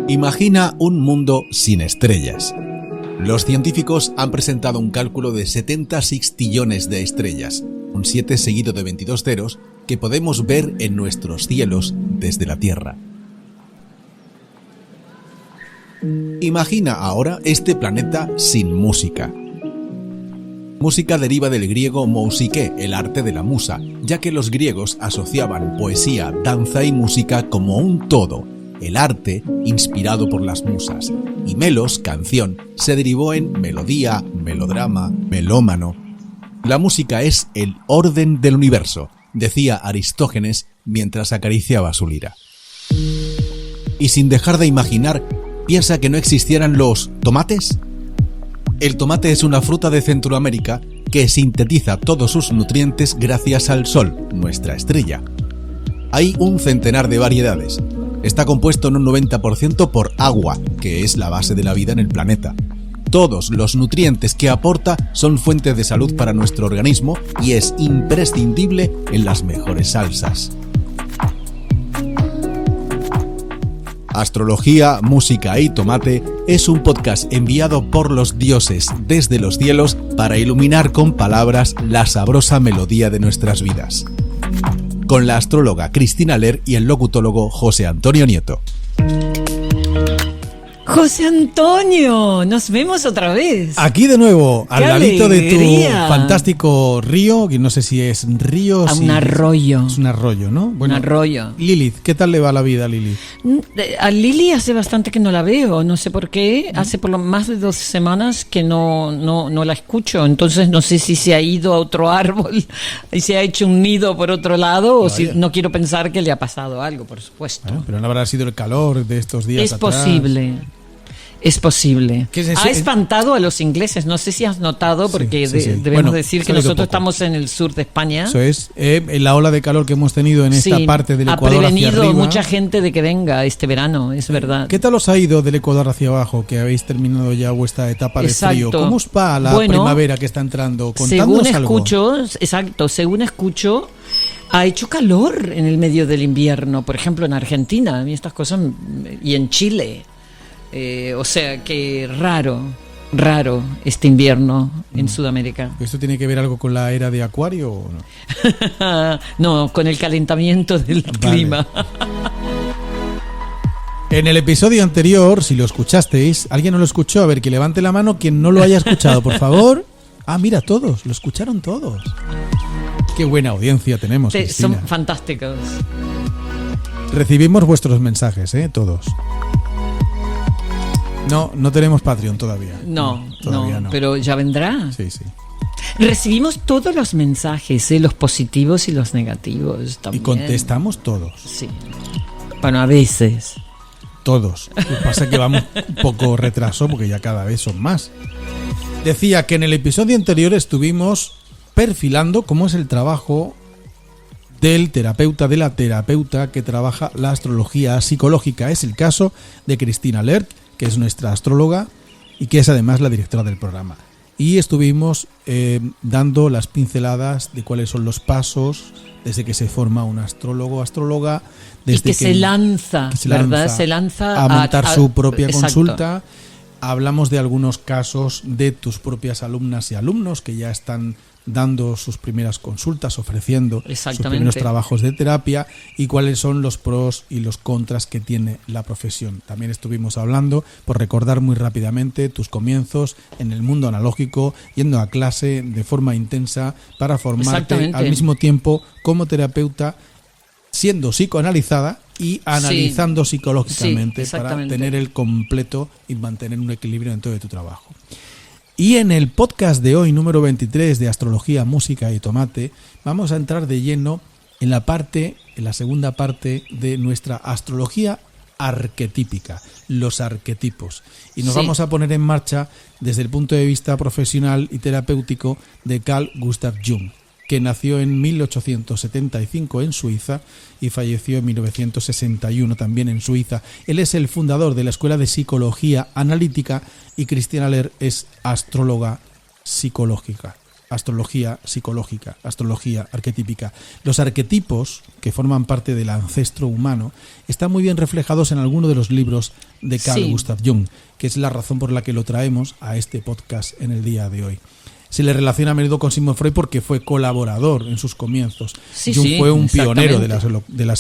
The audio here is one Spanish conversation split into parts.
Imagina un mundo sin estrellas. Los científicos han presentado un cálculo de 70 sextillones de estrellas, un 7 seguido de 22 ceros, que podemos ver en nuestros cielos desde la Tierra. Imagina ahora este planeta sin música. Música deriva del griego mousike, el arte de la musa, ya que los griegos asociaban poesía, danza y música como un todo, el arte inspirado por las musas, y melos, canción, se derivó en melodía, melodrama, melómano. La música es el orden del universo, decía Aristógenes mientras acariciaba su lira. Y sin dejar de imaginar, ¿piensa que no existieran los tomates? El tomate es una fruta de Centroamérica que sintetiza todos sus nutrientes gracias al sol, nuestra estrella. Hay un centenar de variedades. Está compuesto en un 90% por agua, que es la base de la vida en el planeta. Todos los nutrientes que aporta son fuente de salud para nuestro organismo y es imprescindible en las mejores salsas. Astrología, Música y Tomate es un podcast enviado por los dioses desde los cielos para iluminar con palabras la sabrosa melodía de nuestras vidas. Con la astróloga Cristina Ler y el locutólogo José Antonio Nieto. José Antonio, nos vemos otra vez. Aquí de nuevo, al ladito de tu alegría! fantástico río, que no sé si es río o Un arroyo. Es un arroyo, ¿no? Bueno, Un arroyo. Lilith, ¿qué tal le va la vida a Lilith? A Lili hace bastante que no la veo, no sé por qué. Hace por lo más de 2 semanas que no la escucho. Entonces no sé si se ha ido a otro árbol y se ha hecho un nido por otro lado o si no quiero pensar que le ha pasado algo, por supuesto. Bueno, pero no habrá sido el calor de estos días Es atrás. posible. Es posible. ¿Qué es eso? Ha espantado a los ingleses. No sé si has notado, porque Sí. debemos Bueno, decir que se ha ido nosotros poco. estamos en el sur de España. Eso es, la ola de calor que hemos tenido en esta parte del Ecuador ha hacia prevenido arriba. mucha gente de que venga este verano, es verdad. ¿Qué tal os ha ido del Ecuador hacia abajo, que habéis terminado ya vuestra etapa de frío? Exacto. ¿Cómo os va la primavera que está entrando? Contadnos algo. Según escucho, ha hecho calor en el medio del invierno, por ejemplo en Argentina, a mí estas cosas, y en Chile. O sea que raro este invierno en Sudamérica. ¿Esto tiene que ver algo con la era de Acuario o no? No, con el calentamiento del clima. En el episodio anterior, si lo escuchasteis, ¿alguien no lo escuchó? A ver, que levante la mano quien no lo haya escuchado, por favor. Ah, mira, todos, lo escucharon todos. Qué buena audiencia tenemos, Cristina. Son fantásticos. Recibimos vuestros mensajes, todos. No tenemos Patreon todavía. Todavía no. Pero ya vendrá. Sí. Recibimos todos los mensajes, los positivos y los negativos también. Y contestamos todos. Sí. Bueno, a veces. Todos. Lo que pasa es que vamos un poco retraso porque ya cada vez son más. Decía que en el episodio anterior estuvimos perfilando cómo es el trabajo del terapeuta, de la terapeuta que trabaja la astrología psicológica. Es el caso de Cristina Ler, que es nuestra astróloga y que es además la directora del programa. Y estuvimos dando las pinceladas de cuáles son los pasos desde que se forma un astrólogo o astróloga, desde y que se lanza, ¿verdad? Se lanza a montar su propia exacto. consulta. Hablamos de algunos casos de tus propias alumnas y alumnos que ya están dando sus primeras consultas, ofreciendo sus primeros trabajos de terapia y cuáles son los pros y los contras que tiene la profesión. También estuvimos hablando, por recordar muy rápidamente, tus comienzos en el mundo analógico, yendo a clase de forma intensa para formarte al mismo tiempo como terapeuta, siendo psicoanalizada y analizando psicológicamente para tener el completo y mantener un equilibrio dentro de tu trabajo. Y en el podcast de hoy, número 23 de Astrología, Música y Tomate, vamos a entrar de lleno en la segunda parte de nuestra astrología arquetípica, los arquetipos. Y nos vamos a poner en marcha desde el punto de vista profesional y terapéutico de Carl Gustav Jung, que nació en 1875 en Suiza y falleció en 1961 también en Suiza. Él es el fundador de la Escuela de Psicología Analítica y Cristina Ler es astróloga psicológica. astrología psicológica, astrología arquetípica. Los arquetipos que forman parte del ancestro humano están muy bien reflejados en algunos de los libros de Carl Gustav Jung, que es la razón por la que lo traemos a este podcast en el día de hoy. Se le relaciona a menudo con Sigmund Freud porque fue colaborador en sus comienzos. Jung fue un pionero de la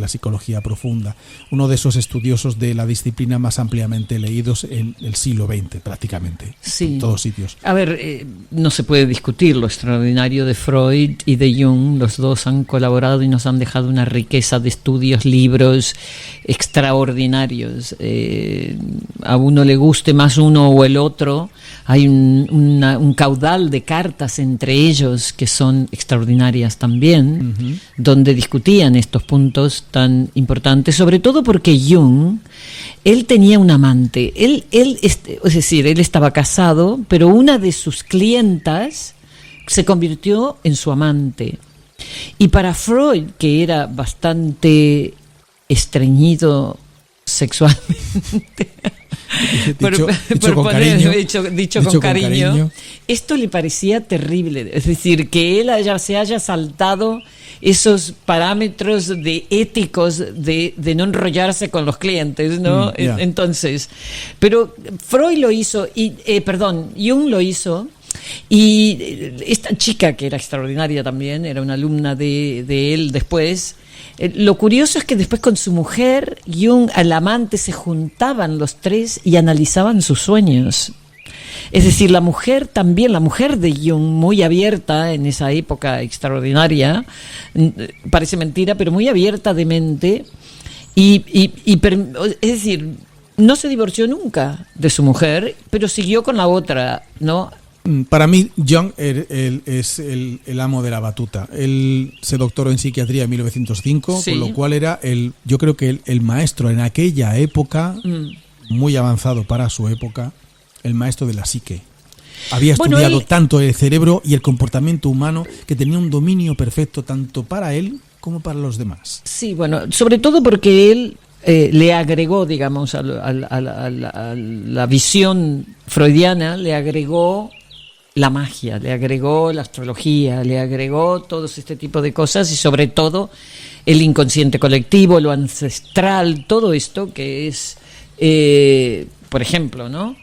psicología profunda, uno de esos estudiosos de la disciplina más ampliamente leídos en el siglo XX, prácticamente, en todos sitios. A ver, no se puede discutir lo extraordinario de Freud y de Jung. Los dos han colaborado y nos han dejado una riqueza de estudios, libros extraordinarios. A uno le guste más uno o el otro, hay un caudal de cartas entre ellos que son extraordinarias también, donde discutían estos puntos tan importantes, sobre todo porque Jung, él tenía un amante, es decir, él estaba casado, pero una de sus clientas se convirtió en su amante. Y para Freud, que era bastante estreñido sexualmente, dicho con cariño, esto le parecía terrible. Es decir, que él se haya saltado esos parámetros éticos de no enrollarse con los clientes, ¿no? Entonces, pero Freud lo hizo, Jung lo hizo. Y esta chica, que era extraordinaria también, era una alumna de él después. Lo curioso es que después con su mujer, Jung, al amante, se juntaban los tres y analizaban sus sueños. Es decir, la mujer de Jung, muy abierta en esa época extraordinaria, parece mentira, pero muy abierta de mente, es decir, no se divorció nunca de su mujer, pero siguió con la otra, ¿no? Para mí, Jung es el amo de la batuta. Él se doctoró en psiquiatría en 1905, con lo cual era yo creo que el maestro en aquella época, muy avanzado para su época, el maestro de la psique. Había estudiado tanto el cerebro y el comportamiento humano que tenía un dominio perfecto tanto para él como para los demás. Sí, bueno, sobre todo porque él le agregó, digamos, a la visión freudiana, le agregó la magia, le agregó la astrología, le agregó todo este tipo de cosas y sobre todo el inconsciente colectivo, lo ancestral, todo esto que es, por ejemplo, ¿no?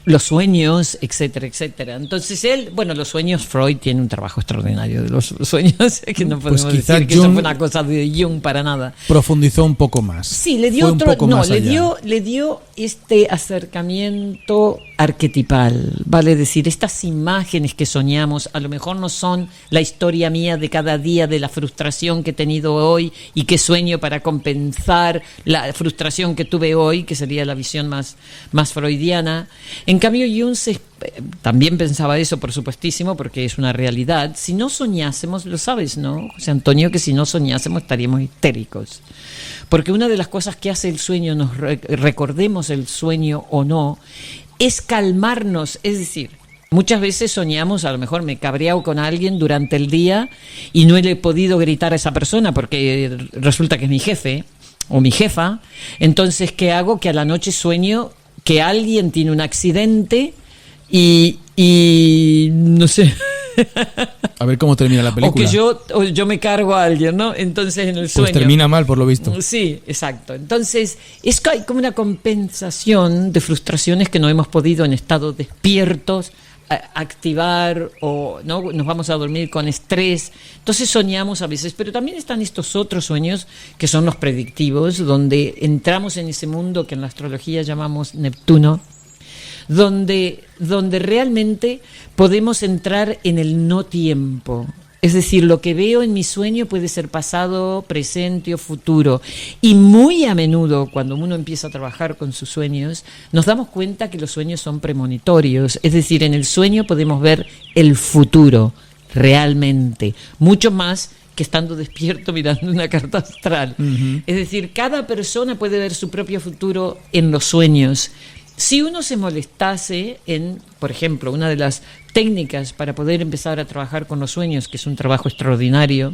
Los sueños, etcétera, etcétera. Entonces los sueños, Freud tiene un trabajo extraordinario de los sueños, que no podemos decir que eso fue una cosa de Jung para nada. Profundizó un poco más. Sí, le dio le dio este acercamiento arquetipal, vale decir, estas imágenes que soñamos a lo mejor no son la historia mía de cada día, de la frustración que he tenido hoy y que sueño para compensar la frustración que tuve hoy, que sería la visión más freudiana. En cambio, Jung también pensaba eso, por supuestísimo, porque es una realidad. Si no soñásemos, lo sabes, ¿no, José Antonio? Que si no soñásemos estaríamos histéricos. Porque una de las cosas que hace el sueño, nos recordemos el sueño o no, es calmarnos. Es decir, muchas veces soñamos, a lo mejor me he cabreado con alguien durante el día y no le he podido gritar a esa persona porque resulta que es mi jefe o mi jefa. Entonces, ¿qué hago? Que a la noche sueño que alguien tiene un accidente y no sé. A ver cómo termina la película. O que yo me cargo a alguien, ¿no? Entonces en el sueño. Pues termina mal, por lo visto. Sí, exacto. Entonces es que hay como una compensación de frustraciones que no hemos podido en estado despiertos activar, o no nos vamos a dormir con estrés. Entonces soñamos a veces, pero también están estos otros sueños que son los predictivos, donde entramos en ese mundo que en la astrología llamamos Neptuno, donde realmente podemos entrar en el no tiempo. Es decir, lo que veo en mi sueño puede ser pasado, presente o futuro. Y muy a menudo, cuando uno empieza a trabajar con sus sueños, nos damos cuenta que los sueños son premonitorios. Es decir, en el sueño podemos ver el futuro, realmente. Mucho más que estando despierto mirando una carta astral. Uh-huh. Es decir, cada persona puede ver su propio futuro en los sueños. Si uno se molestase en, por ejemplo, una de las técnicas para poder empezar a trabajar con los sueños, que es un trabajo extraordinario,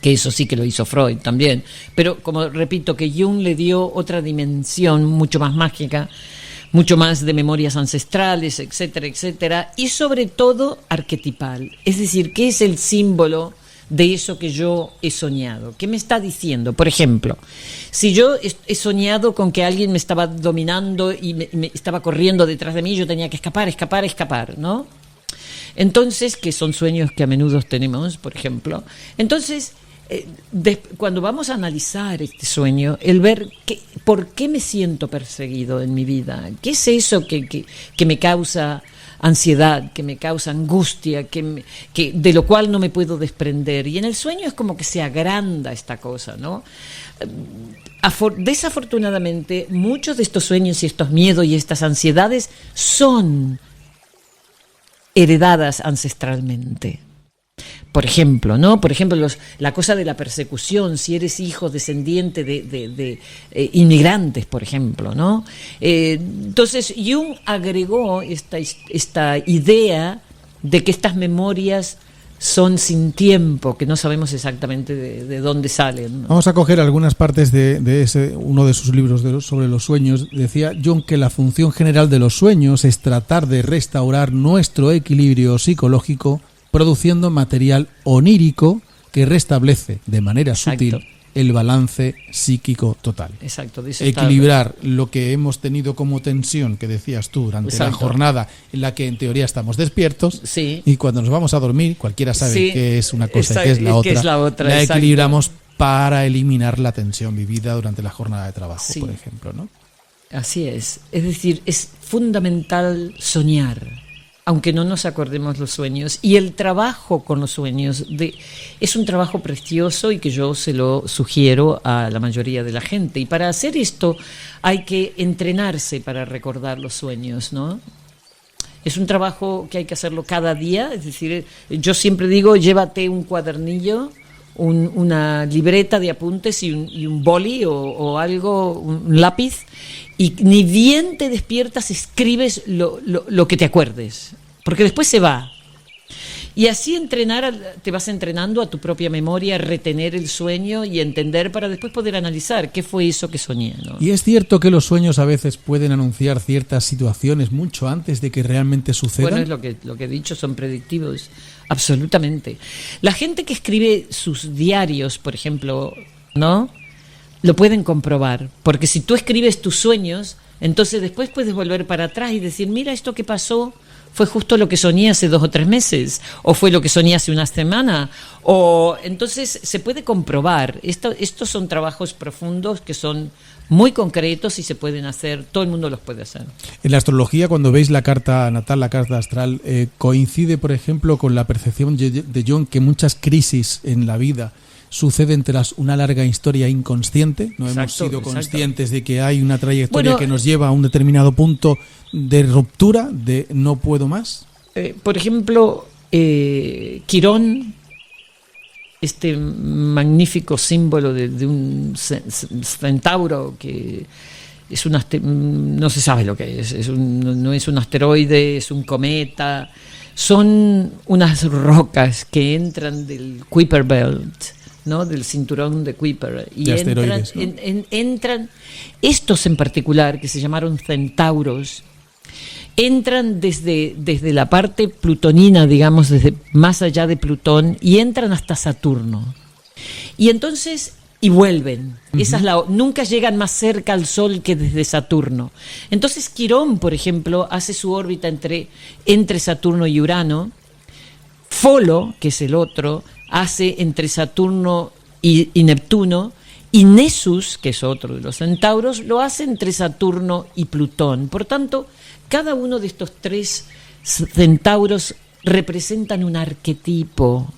que eso sí que lo hizo Freud también, pero como repito, que Jung le dio otra dimensión mucho más mágica, mucho más de memorias ancestrales, etcétera, etcétera, y sobre todo arquetipal. Es decir, ¿qué es el símbolo de eso que yo he soñado? ¿Qué me está diciendo? Por ejemplo, si yo he soñado con que alguien me estaba dominando y me estaba corriendo detrás de mí, yo tenía que escapar, ¿no? Entonces, que son sueños que a menudo tenemos, por ejemplo. Entonces, cuando vamos a analizar este sueño, el ver por qué me siento perseguido en mi vida, qué es eso que me causa ansiedad, que me causa angustia, que de lo cual no me puedo desprender. Y en el sueño es como que se agranda esta cosa, ¿no? Desafortunadamente, muchos de estos sueños y estos miedos y estas ansiedades son heredadas ancestralmente. Por ejemplo, ¿no? Por ejemplo, la cosa de la persecución, si eres hijo descendiente de inmigrantes, por ejemplo, ¿no? Entonces, Jung agregó esta idea de que estas memorias son sin tiempo, que no sabemos exactamente de dónde salen, ¿no? Vamos a coger algunas partes de uno de sus libros sobre los sueños. Decía Jung que la función general de los sueños es tratar de restaurar nuestro equilibrio psicológico, produciendo material onírico que restablece de manera sutil el balance psíquico total. Exacto. Equilibrar lo que hemos tenido como tensión, que decías tú, durante la jornada en la que en teoría estamos despiertos, y cuando nos vamos a dormir, cualquiera sabe qué es una cosa y qué es la otra. La equilibramos para eliminar la tensión vivida durante la jornada de trabajo, por ejemplo, ¿no? Así es. Es decir, es fundamental soñar, aunque no nos acordemos los sueños, y el trabajo con los sueños es un trabajo precioso y que yo se lo sugiero a la mayoría de la gente. Y para hacer esto hay que entrenarse para recordar los sueños, ¿no? Es un trabajo que hay que hacerlo cada día, es decir, yo siempre digo, llévate un cuadernillo, una libreta de apuntes y un boli o algo, un lápiz, y ni bien te despiertas escribes lo que te acuerdes, porque después se va. Y así te vas entrenando a tu propia memoria, a retener el sueño y entender para después poder analizar qué fue eso que soñé, ¿no? Y es cierto que los sueños a veces pueden anunciar ciertas situaciones mucho antes de que realmente sucedan. Bueno, es lo que he dicho, son predictivos, absolutamente. La gente que escribe sus diarios, por ejemplo, ¿no?, lo pueden comprobar, porque si tú escribes tus sueños, entonces después puedes volver para atrás y decir, mira, esto que pasó fue justo lo que soñé hace 2 o 3 meses, o fue lo que soñé hace una semana, o entonces se puede comprobar. Estos son trabajos profundos que son muy concretos y se pueden hacer, todo el mundo los puede hacer. En la astrología, cuando veis la carta natal, la carta astral, coincide, por ejemplo, con la percepción de Jung que muchas crisis en la vida suceden tras una larga historia inconsciente. No hemos sido conscientes de que hay una trayectoria que nos lleva a un determinado punto de ruptura, de no puedo más. Por ejemplo, Quirón, este magnífico símbolo de un centauro que es no se sabe lo que es, no es un asteroide, es un cometa, son unas rocas que entran del Kuiper Belt, ¿no?, del cinturón de Kuiper, y entran estos en particular, que se llamaron centauros, entran desde la parte plutonina, digamos, desde más allá de Plutón, y entran hasta Saturno. Y entonces, y vuelven. Uh-huh. Nunca llegan más cerca al Sol que desde Saturno. Entonces Quirón, por ejemplo, hace su órbita entre Saturno y Urano. Folo, que es el otro, hace entre Saturno y Neptuno, y Nessus, que es otro de los centauros, lo hace entre Saturno y Plutón. Por tanto, cada uno de estos 3 centauros representan un arquetipo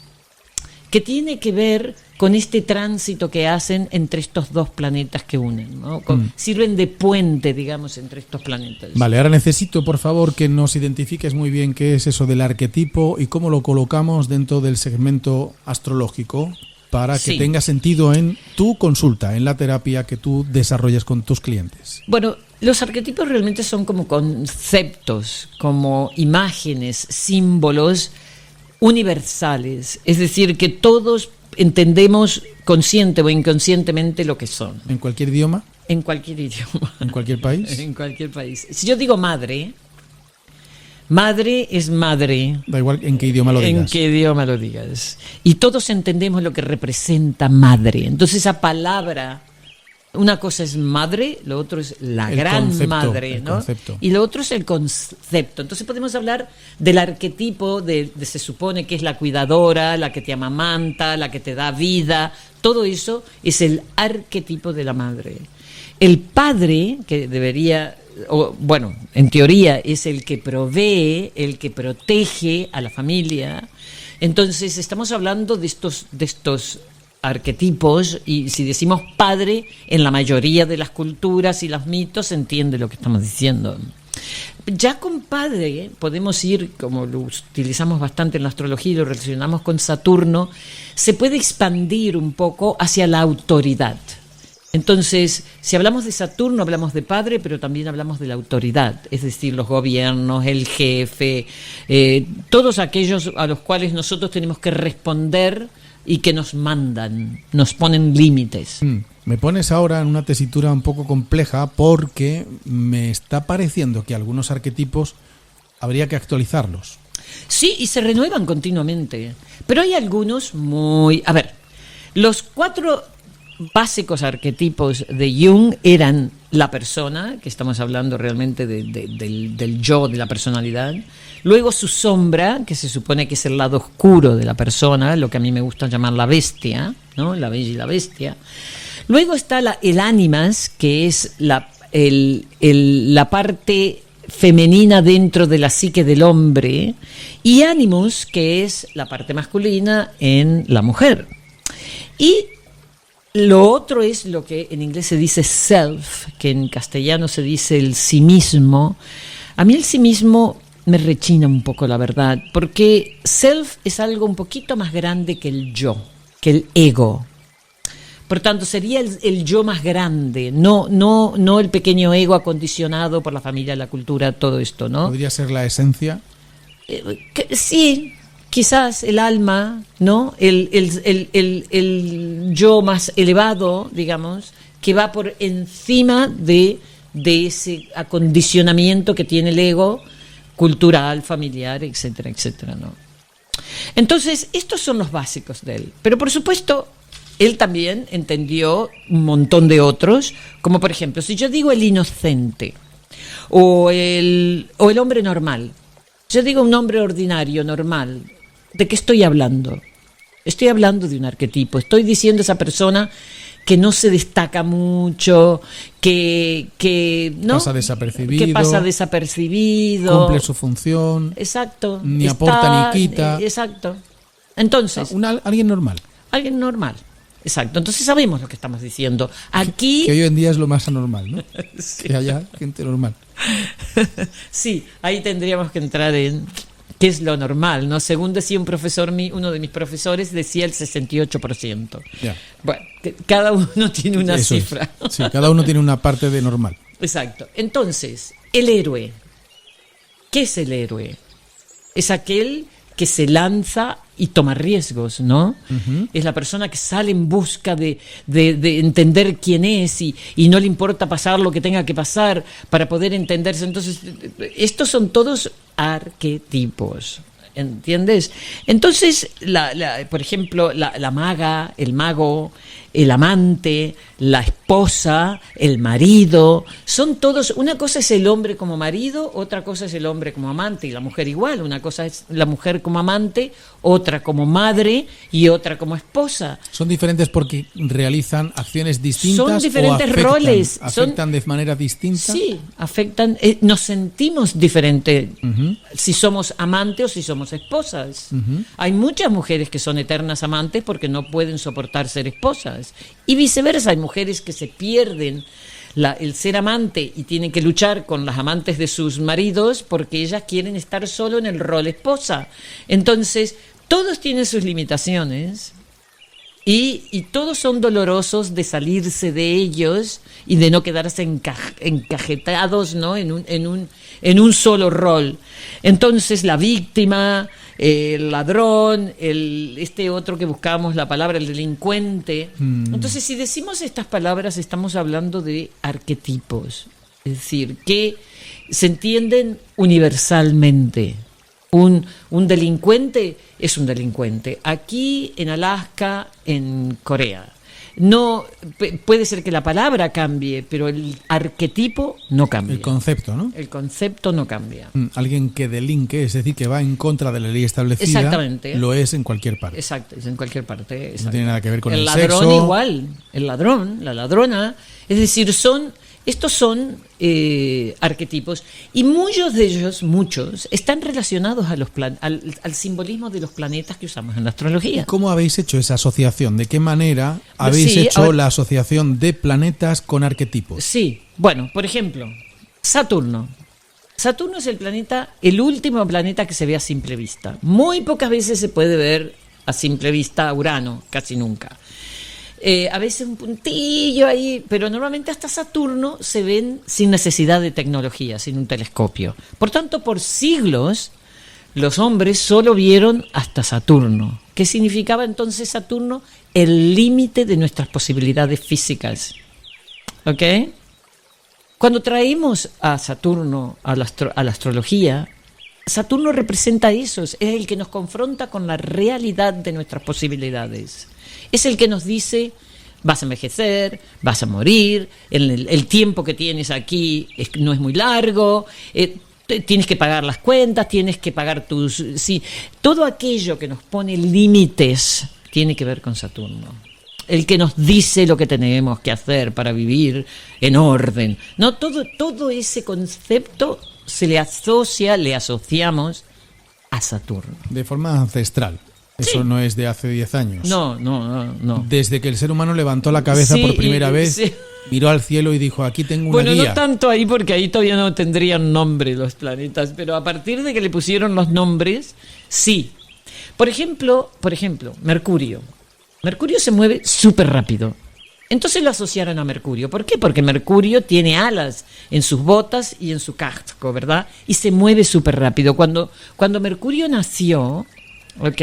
que tiene que ver con este tránsito que hacen entre estos 2 planetas que unen, ¿no? Sirven de puente, digamos, entre estos planetas. Vale, ahora necesito, por favor, que nos identifiques muy bien qué es eso del arquetipo y cómo lo colocamos dentro del segmento astrológico para que tenga sentido en tu consulta, en la terapia que tú desarrollas con tus clientes. Bueno, los arquetipos realmente son como conceptos, como imágenes, símbolos universales, es decir, que todos entendemos consciente o inconscientemente lo que son. ¿En cualquier idioma? En cualquier idioma. ¿En cualquier país? En cualquier país. Si yo digo madre, madre es madre. Da igual en qué idioma lo digas. En qué idioma lo digas. Y todos entendemos lo que representa madre. Entonces esa palabra, una cosa es madre, lo otro es la gran madre, ¿no? Y lo otro es el concepto. Entonces podemos hablar del arquetipo de se supone que es la cuidadora, la que te amamanta, la que te da vida. Todo eso es el arquetipo de la madre. El padre, que debería, bueno, en teoría es el que provee, el que protege a la familia. Entonces estamos hablando de estos arquetipos, y si decimos padre, en la mayoría de las culturas y los mitos se entiende lo que estamos diciendo. Ya con padre podemos ir, como lo utilizamos bastante en la astrología y lo relacionamos con Saturno, se puede expandir un poco hacia la autoridad. Entonces, si hablamos de Saturno, hablamos de padre, pero también hablamos de la autoridad, es decir, los gobiernos, el jefe, todos aquellos a los cuales nosotros tenemos que responder y que nos mandan, nos ponen límites. Me pones ahora en una tesitura un poco compleja porque me está pareciendo que algunos arquetipos habría que actualizarlos. Sí, y se renuevan continuamente, pero hay algunos muy... A ver, los 4 básicos arquetipos de Jung eran la persona, que estamos hablando realmente del yo, de la personalidad. Luego su sombra, que se supone que es el lado oscuro de la persona, lo que a mí me gusta llamar la bestia, ¿no? La bella y la bestia. Luego está el ánimas, que es la parte femenina dentro de la psique del hombre, y animus, que es la parte masculina en la mujer. Y lo otro es lo que en inglés se dice self, que en castellano se dice el sí mismo. A mí el sí mismo me rechina un poco, la verdad, porque self es algo un poquito más grande que el yo, que el ego. Por tanto, sería el yo más grande, no el pequeño ego acondicionado por la familia, la cultura, todo esto, ¿no? ¿Podría ser la esencia? Sí, quizás el alma, ¿no? El yo más elevado, digamos, que va por encima de ese acondicionamiento que tiene el ego cultural, familiar, etcétera, etcétera, ¿no? Entonces, estos son los básicos de él. Pero, por supuesto, él también entendió un montón de otros, como por ejemplo, si yo digo el inocente o el hombre normal, yo digo un hombre ordinario, normal, ¿de qué estoy hablando? Estoy hablando de un arquetipo, estoy diciendo a esa persona que no se destaca mucho, que ¿no? Pasa desapercibido, que pasa desapercibido, cumple su función, exacto, ni aporta ni quita, exacto. Entonces, alguien normal. Alguien normal, exacto. Entonces sabemos lo que estamos diciendo. Aquí que hoy en día es lo más anormal, ¿no? Sí. Que haya gente normal. Sí, ahí tendríamos que entrar en qué es lo normal, ¿no? Según decía uno de mis profesores, decía el 68%. Ya. Bueno, cada uno tiene una Eso cifra. Es. Sí, cada uno tiene una parte de normal. Exacto. Entonces, el héroe. ¿Qué es el héroe? Es aquel que se lanza y toma riesgos, ¿no? Uh-huh. Es la persona que sale en busca de entender quién es y no le importa pasar lo que tenga que pasar para poder entenderse. Entonces, estos son todos arquetipos, ¿entiendes? Entonces, por ejemplo, la maga, el mago, el amante, la esposa, el marido, son todos, una cosa es el hombre como marido, otra cosa es el hombre como amante y la mujer igual, una cosa es la mujer como amante, otra como madre y otra como esposa. Son diferentes porque realizan acciones distintas. Son diferentes roles. ¿Afectan de manera distinta? Sí, afectan, nos sentimos diferentes uh-huh. si somos amantes o si somos esposas. Uh-huh. Hay muchas mujeres que son eternas amantes porque no pueden soportar ser esposas. Y viceversa, hay mujeres que se pierden el ser amante y tienen que luchar con las amantes de sus maridos porque ellas quieren estar solo en el rol esposa. Entonces, todos tienen sus limitaciones y todos son dolorosos de salirse de ellos y de no quedarse encajetados, ¿no? en un solo rol. Entonces, la víctima, el ladrón, este otro que buscábamos la palabra, el delincuente. Entonces, si decimos estas palabras, estamos hablando de arquetipos, es decir, que se entienden universalmente. Un delincuente es un delincuente. Aquí, en Alaska, en Corea. No, puede ser que la palabra cambie, pero el arquetipo no cambia. El concepto, ¿no? El concepto no cambia. Alguien que delinque, es decir, que va en contra de la ley establecida, exactamente, lo es en cualquier parte. Exacto, es en cualquier parte. Exacto. No tiene nada que ver con el ladrón sexo. Igual, el ladrón, la ladrona. Es decir, estos son arquetipos, y muchos de ellos, están relacionados a al simbolismo de los planetas que usamos en la astrología. ¿Y cómo habéis hecho esa asociación? ¿De qué manera habéis hecho la asociación de planetas con arquetipos? Sí, bueno, por ejemplo, Saturno. Saturno es el último planeta que se ve a simple vista. Muy pocas veces se puede ver a simple vista a Urano, casi nunca. A veces un puntillo ahí, pero normalmente hasta Saturno se ven sin necesidad de tecnología, sin un telescopio. Por tanto, por siglos, los hombres solo vieron hasta Saturno. ¿Qué significaba entonces Saturno? El límite de nuestras posibilidades físicas. ¿Ok? Cuando traemos a Saturno a la astrología, Saturno representa eso, es el que nos confronta con la realidad de nuestras posibilidades. Es el que nos dice, vas a envejecer, vas a morir, el tiempo que tienes aquí no es muy largo, tienes que pagar las cuentas, tienes que pagar tus... Sí, todo aquello que nos pone límites tiene que ver con Saturno. El que nos dice lo que tenemos que hacer para vivir en orden. No, todo ese concepto le asociamos a Saturno. De forma ancestral. Eso no es de hace 10 años. No. Desde que el ser humano levantó la cabeza por primera vez, miró al cielo y dijo, aquí tengo una guía. Bueno, no tanto ahí, porque ahí todavía no tendrían nombre los planetas, pero a partir de que le pusieron los nombres, sí. Por ejemplo, Mercurio. Mercurio se mueve súper rápido. Entonces lo asociaron a Mercurio. ¿Por qué? Porque Mercurio tiene alas en sus botas y en su casco, ¿verdad? Y se mueve súper rápido. Cuando Mercurio nació... Ok.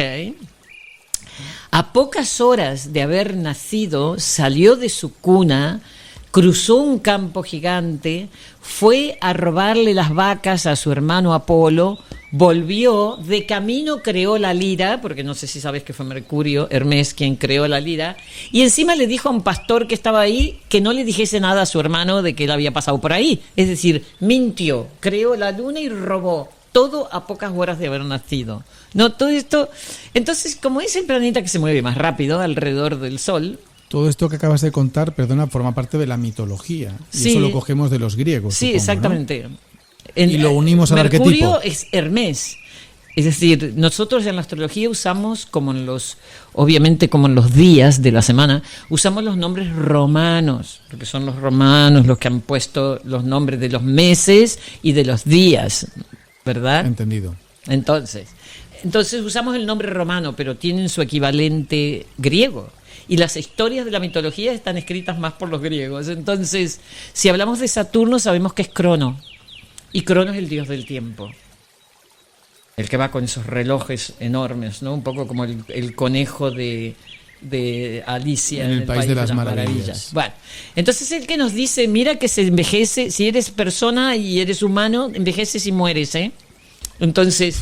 A pocas horas de haber nacido, salió de su cuna, cruzó un campo gigante, fue a robarle las vacas a su hermano Apolo, volvió, de camino creó la lira, porque no sé si sabes que fue Mercurio, Hermes, quien creó la lira, y encima le dijo a un pastor que estaba ahí que no le dijese nada a su hermano de que él había pasado por ahí. Es decir, mintió, creó la luna y robó. Todo a pocas horas de haber nacido. No, todo esto. Entonces, como es el planeta que se mueve más rápido alrededor del Sol. Todo esto que acabas de contar, perdona, forma parte de la mitología. Y sí, eso lo cogemos de los griegos. Sí, supongo, exactamente. ¿no? Y lo unimos al arquetipo. Mercurio es Hermes. Es decir, nosotros en la astrología usamos, obviamente como en los días de la semana, usamos los nombres romanos, porque son los romanos los que han puesto los nombres de los meses y de los días. ¿Verdad? Entendido. Entonces usamos el nombre romano, pero tienen su equivalente griego. Y las historias de la mitología están escritas más por los griegos. Entonces, si hablamos de Saturno, sabemos que es Crono. Y Crono es el dios del tiempo. El que va con esos relojes enormes, ¿no? Un poco como el conejo de Alicia en el País de las Maravillas. Bueno, entonces el que nos dice, mira que se envejece, si eres persona y eres humano, envejeces y mueres, ¿eh? Entonces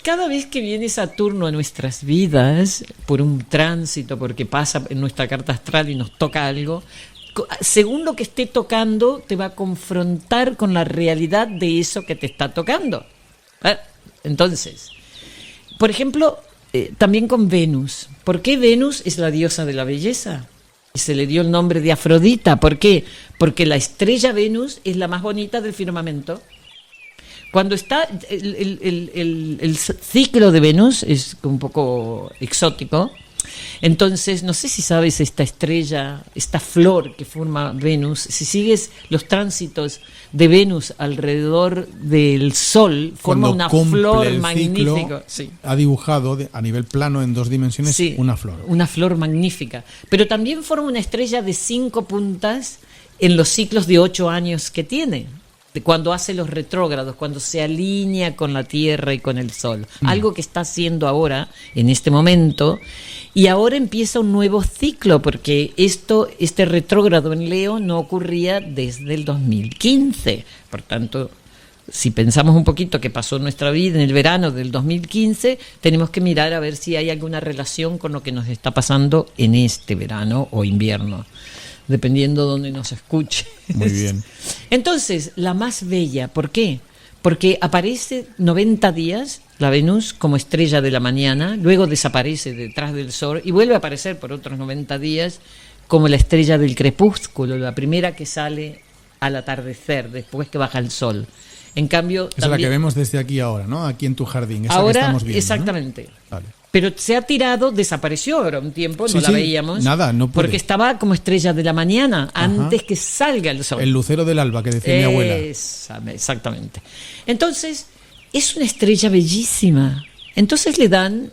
cada vez que viene Saturno a nuestras vidas, por un tránsito, porque pasa en nuestra carta astral y nos toca algo, según lo que esté tocando, te va a confrontar con la realidad de eso que te está tocando. Entonces, por ejemplo, también con Venus. ¿Por qué Venus es la diosa de la belleza? Y se le dio el nombre de Afrodita. ¿Por qué? Porque la estrella Venus es la más bonita del firmamento. Cuando está el ciclo de Venus es un poco exótico. Entonces, no sé si sabes esta estrella, esta flor que forma Venus, si sigues los tránsitos de Venus alrededor del Sol, forma una flor magnífica. Sí. Ha dibujado a nivel plano en 2 dimensiones una flor. Una flor magnífica. Pero también forma una estrella de 5 puntas en los ciclos de 8 años que tiene. cuando hace los retrógrados, cuando se alinea con la Tierra y con el Sol. Algo que está haciendo ahora, en este momento, y ahora empieza un nuevo ciclo, porque este retrógrado en Leo no ocurría desde el 2015. Por tanto, si pensamos un poquito qué pasó en nuestra vida en el verano del 2015, tenemos que mirar a ver si hay alguna relación con lo que nos está pasando en este verano o invierno, dependiendo de dónde nos escuche. Muy bien. Entonces, la más bella, ¿por qué? Porque aparece 90 días la Venus como estrella de la mañana, luego desaparece detrás del Sol y vuelve a aparecer por otros 90 días como la estrella del crepúsculo, la primera que sale al atardecer, después que baja el Sol. En cambio, esa es la que vemos desde aquí ahora, ¿no? Aquí en tu jardín, esa ahora, que estamos viendo, exactamente. ¿no? Vale. Pero se ha tirado, desapareció ahora un tiempo, no la veíamos. Nada, no pude. Porque estaba como estrella de la mañana, antes que salga el Sol. El lucero del alba, que decía mi abuela. Exactamente. Entonces, es una estrella bellísima. Entonces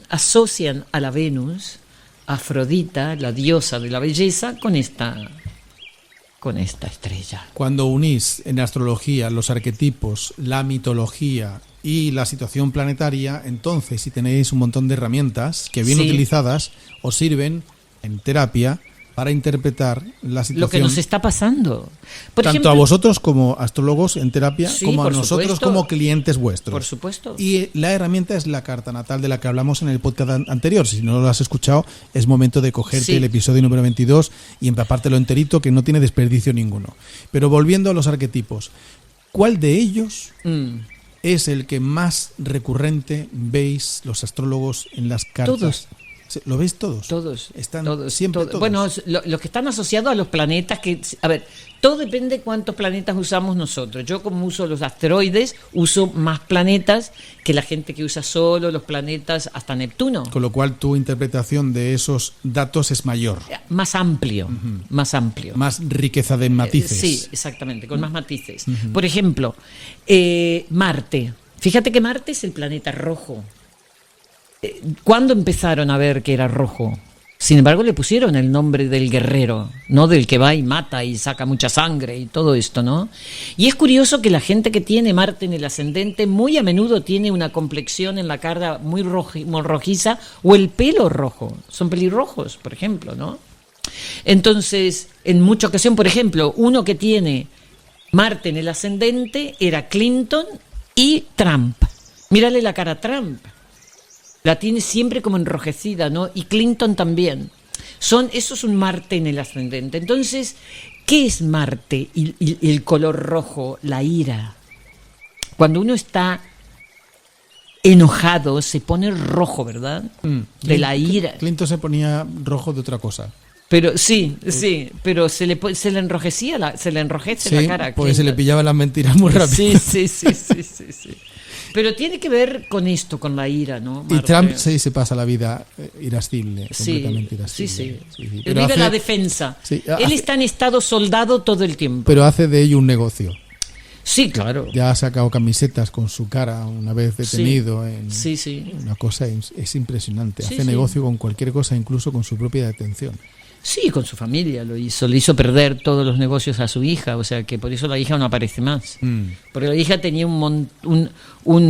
asocian a la Venus, a Afrodita, la diosa de la belleza, con esta estrella. Cuando unís en astrología los arquetipos, la mitología y la situación planetaria, entonces si tenéis un montón de herramientas que bien utilizadas os sirven en terapia para interpretar la situación. Lo que nos está pasando. Por tanto ejemplo, a vosotros como astrólogos en terapia, como a nosotros supuesto, como clientes vuestros. Por supuesto. Y la herramienta es la carta natal de la que hablamos en el podcast anterior. Si no lo has escuchado, es momento de cogerte el episodio número 22 y empapártelo enterito, que no tiene desperdicio ninguno. Pero volviendo a los arquetipos, ¿cuál de ellos es el que más recurrente veis los astrólogos en las cartas? Todos. ¿Lo veis todos? Todos. Están todos, siempre todos. Bueno, los que están asociados a los planetas, a ver, todo depende de cuántos planetas usamos nosotros. Yo, como uso los asteroides, uso más planetas que la gente que usa solo los planetas hasta Neptuno. Con lo cual tu interpretación de esos datos es mayor. Más amplio, más amplio. Más riqueza de matices. Sí, exactamente, con más matices. Por ejemplo, Marte. Fíjate que Marte es el planeta rojo. ¿Cuándo empezaron a ver que era rojo? Sin embargo, le pusieron el nombre del guerrero, no del que va y mata y saca mucha sangre y todo esto, ¿no? Y es curioso que la gente que tiene Marte en el ascendente muy a menudo tiene una complexión en la cara muy rojiza o el pelo rojo. Son pelirrojos, por ejemplo, ¿no? Entonces, en mucha ocasión, por ejemplo, uno que tiene Marte en el ascendente era Clinton y Trump. Mírale la cara a Trump. La tiene siempre como enrojecida, ¿no? Y Clinton también. Eso es un Marte en el ascendente. Entonces, ¿qué es Marte y el color rojo? La ira. Cuando uno está enojado, se pone rojo, ¿verdad? De la ira. Clinton se ponía rojo de otra cosa. Pero sí, pero se le enrojecía, se le enrojece la cara. Porque se le pillaban las mentiras muy rápido. Sí. Pero tiene que ver con esto, con la ira, ¿no, Marte? Y Trump se pasa la vida irascible, completamente irascible. Sí. Pero vive la defensa. Sí, él está en estado soldado todo el tiempo. Pero hace de ello un negocio. Sí, claro. Ya ha sacado camisetas con su cara una vez detenido. Sí. Una cosa es impresionante. Hace negocio con cualquier cosa, incluso con su propia detención. Sí, con su familia lo hizo. Le hizo perder todos los negocios a su hija, o sea que por eso la hija no aparece más. Porque la hija tenía un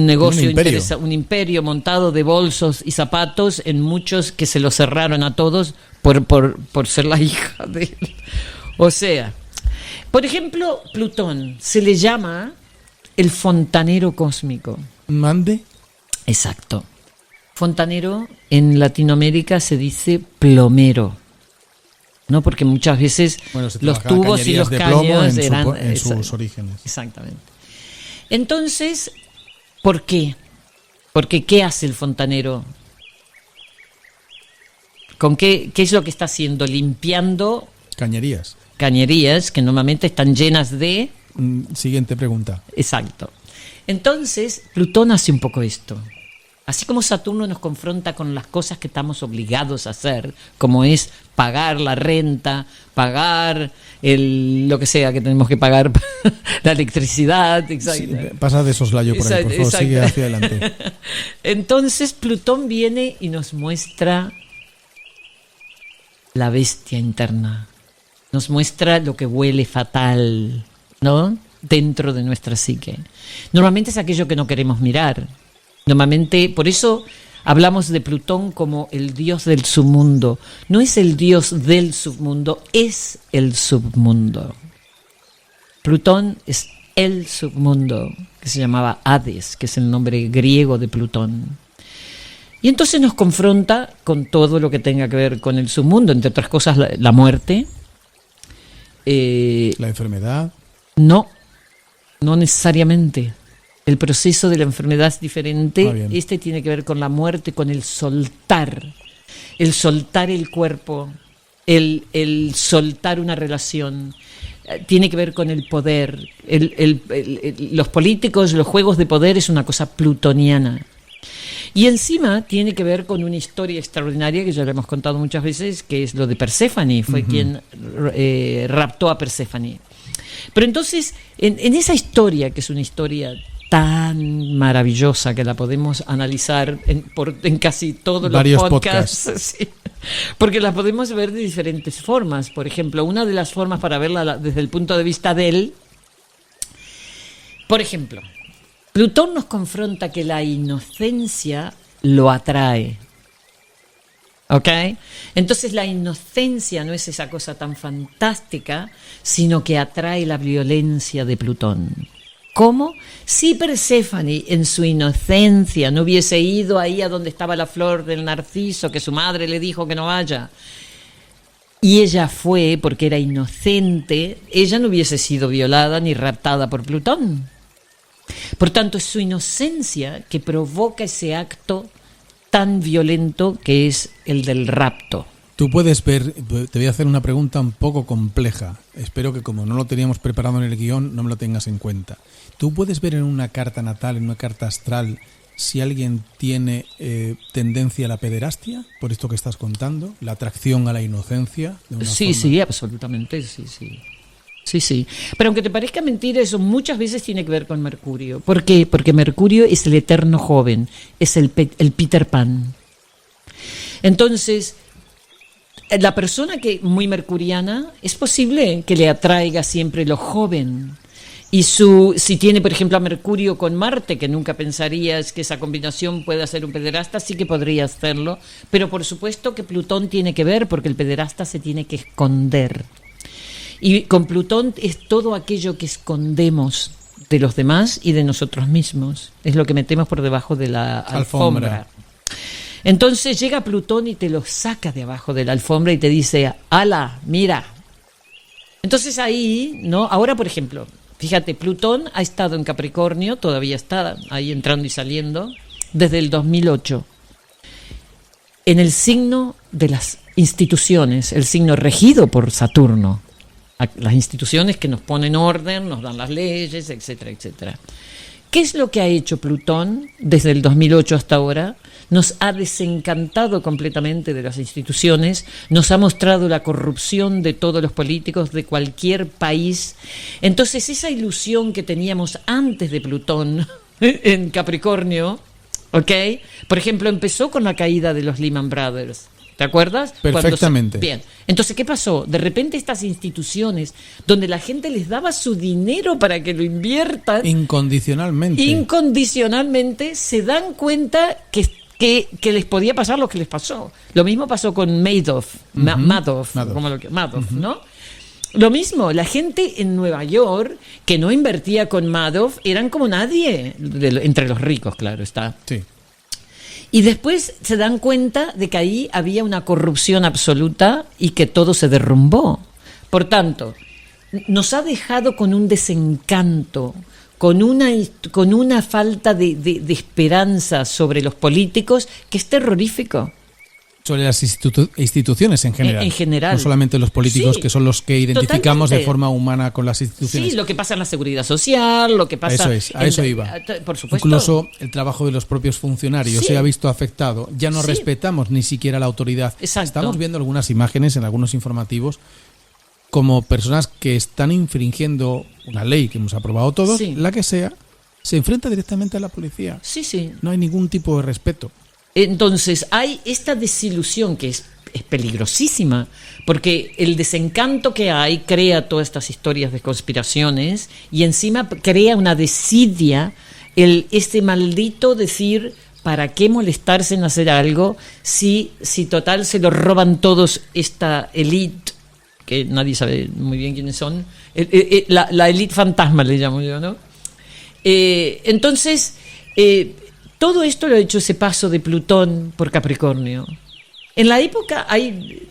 negocio interesante, un imperio montado de bolsos y zapatos, en muchos que se lo cerraron a todos por ser la hija de él. O sea, por ejemplo, Plutón se le llama el fontanero cósmico. ¿Mande? Exacto. Fontanero en Latinoamérica se dice plomero. ¿No? Porque muchas veces los tubos y los caños eran en sus orígenes. Exactamente. Entonces, ¿por qué? Porque ¿qué hace el fontanero? ¿Con qué es lo que está haciendo? Limpiando cañerías que normalmente están llenas de... Siguiente pregunta. Exacto. Entonces, Plutón hace un poco esto. Así como Saturno nos confronta con las cosas que estamos obligados a hacer, como es pagar la renta, pagar lo que sea que tenemos que pagar, la electricidad, sí, pasa de soslayo por ahí, por favor, sigue hacia adelante. Entonces Plutón viene y nos muestra la bestia interna, nos muestra lo que huele fatal, ¿no? dentro de nuestra psique. Normalmente es aquello que no queremos mirar. Normalmente, por eso hablamos de Plutón como el dios del submundo. No es el dios del submundo, es el submundo. Plutón es el submundo, que se llamaba Hades, que es el nombre griego de Plutón. Y entonces nos confronta con todo lo que tenga que ver con el submundo, entre otras cosas la muerte. La enfermedad. No necesariamente. El proceso de la enfermedad es diferente. Este tiene que ver con la muerte, con el soltar el cuerpo, el soltar una relación. Tiene que ver con el poder. Los políticos, los juegos de poder es una cosa plutoniana. Y encima tiene que ver con una historia extraordinaria que ya le hemos contado muchas veces, que es lo de Perséfone. Fue quien raptó a Perséfone. Pero entonces, en esa historia, que es una historia tan maravillosa que la podemos analizar en casi todos varios los podcasts. Sí, porque la podemos ver de diferentes formas. Por ejemplo, una de las formas para verla desde el punto de vista de él, por ejemplo, Plutón nos confronta que la inocencia lo atrae. ¿Ok? Entonces la inocencia no es esa cosa tan fantástica, sino que atrae la violencia de Plutón. ¿Cómo? Si Perséfone en su inocencia no hubiese ido ahí a donde estaba la flor del narciso, que su madre le dijo que no vaya, y ella fue porque era inocente, ella no hubiese sido violada ni raptada por Plutón. Por tanto, es su inocencia que provoca ese acto tan violento que es el del rapto. Tú puedes ver, te voy a hacer una pregunta un poco compleja. Espero que como no lo teníamos preparado en el guión, no me lo tengas en cuenta. ¿Tú puedes ver en una carta natal, en una carta astral, si alguien tiene tendencia a la pederastia, por esto que estás contando? ¿La atracción a la inocencia? De una sí, forma? Sí, absolutamente, sí. Sí. Pero aunque te parezca mentira, eso muchas veces tiene que ver con Mercurio. ¿Por qué? Porque Mercurio es el eterno joven, es el Peter Pan. Entonces, la persona que muy mercuriana, es posible que le atraiga siempre lo joven. Y si tiene, por ejemplo, a Mercurio con Marte, que nunca pensarías que esa combinación pueda ser un pederasta, sí que podría hacerlo. Pero por supuesto que Plutón tiene que ver, porque el pederasta se tiene que esconder. Y con Plutón es todo aquello que escondemos de los demás y de nosotros mismos. Es lo que metemos por debajo de la alfombra. Entonces llega Plutón y te lo saca de abajo de la alfombra y te dice, ¡ala, mira! Entonces ahí, ¿no? Ahora, por ejemplo, fíjate, Plutón ha estado en Capricornio, todavía está ahí entrando y saliendo, desde el 2008. En el signo de las instituciones, el signo regido por Saturno. Las instituciones que nos ponen orden, nos dan las leyes, etcétera, etcétera. ¿Qué es lo que ha hecho Plutón desde el 2008 hasta ahora? Nos ha desencantado completamente de las instituciones, nos ha mostrado la corrupción de todos los políticos de cualquier país. Entonces, esa ilusión que teníamos antes de Plutón en Capricornio, ¿ok? Por ejemplo, empezó con la caída de los Lehman Brothers. ¿Te acuerdas? Perfectamente. Bien. Entonces, ¿qué pasó? De repente estas instituciones donde la gente les daba su dinero para que lo inviertan incondicionalmente, se dan cuenta que les podía pasar lo que les pasó. Lo mismo pasó con Madoff, ¿no? Lo mismo, la gente en Nueva York que no invertía con Madoff eran como nadie, entre los ricos, claro está. Sí. Y después se dan cuenta de que ahí había una corrupción absoluta y que todo se derrumbó. Por tanto, nos ha dejado con un desencanto, con una falta de esperanza sobre los políticos que es terrorífico. Sobre las instituciones en general. En general. No solamente los políticos, sí, que son los que identificamos totalmente de forma humana con las instituciones. Sí, lo que pasa en la seguridad social, lo que pasa... A eso iba. Por supuesto. Incluso el trabajo de los propios funcionarios se ha visto afectado. Ya no respetamos ni siquiera la autoridad. Exacto. Estamos viendo algunas imágenes en algunos informativos como personas que están infringiendo una ley que hemos aprobado todos, la que sea, se enfrenta directamente a la policía. Sí. No hay ningún tipo de respeto. Entonces hay esta desilusión que es es peligrosísima, porque el desencanto que hay crea todas estas historias de conspiraciones y encima crea una desidia, este maldito decir, ¿para qué molestarse en hacer algo si total se lo roban todos esta élite, que nadie sabe muy bien quiénes son, la élite fantasma le llamo yo, ¿no? Entonces, todo esto lo ha hecho ese paso de Plutón por Capricornio. En la época hay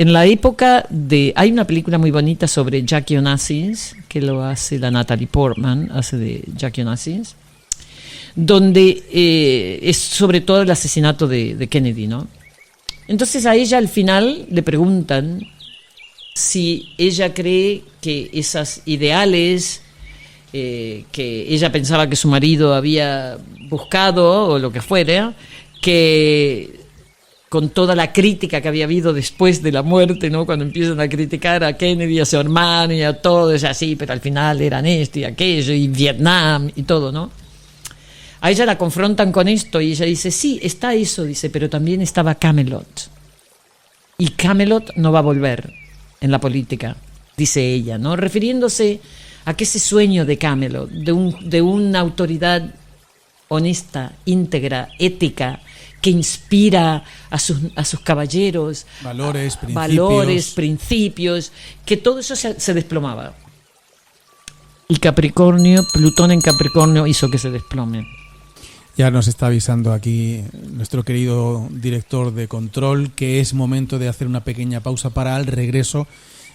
una película muy bonita sobre Jackie Onassis, que lo hace la Natalie Portman, hace de Jackie Onassis, donde es sobre todo el asesinato de Kennedy, ¿no? Entonces a ella al final le preguntan si ella cree que esos ideales que ella pensaba que su marido había buscado o lo que fuera, que con toda la crítica que había habido después de la muerte, ¿no? Cuando empiezan a criticar a Kennedy, a su hermano y a todo, es así, pero al final eran esto y aquello, y Vietnam y todo, ¿no? A ella la confrontan con esto y ella dice, sí, está eso, dice, pero también estaba Camelot. Y Camelot no va a volver en la política, dice ella, ¿no? Refiriéndose a que ese sueño de Camelot, de una autoridad honesta, íntegra, ética, que inspira a sus caballeros, valores, principios, que todo eso se desplomaba. Y Capricornio, Plutón en Capricornio hizo que se desplome. Ya nos está avisando aquí nuestro querido director de control que es momento de hacer una pequeña pausa para al regreso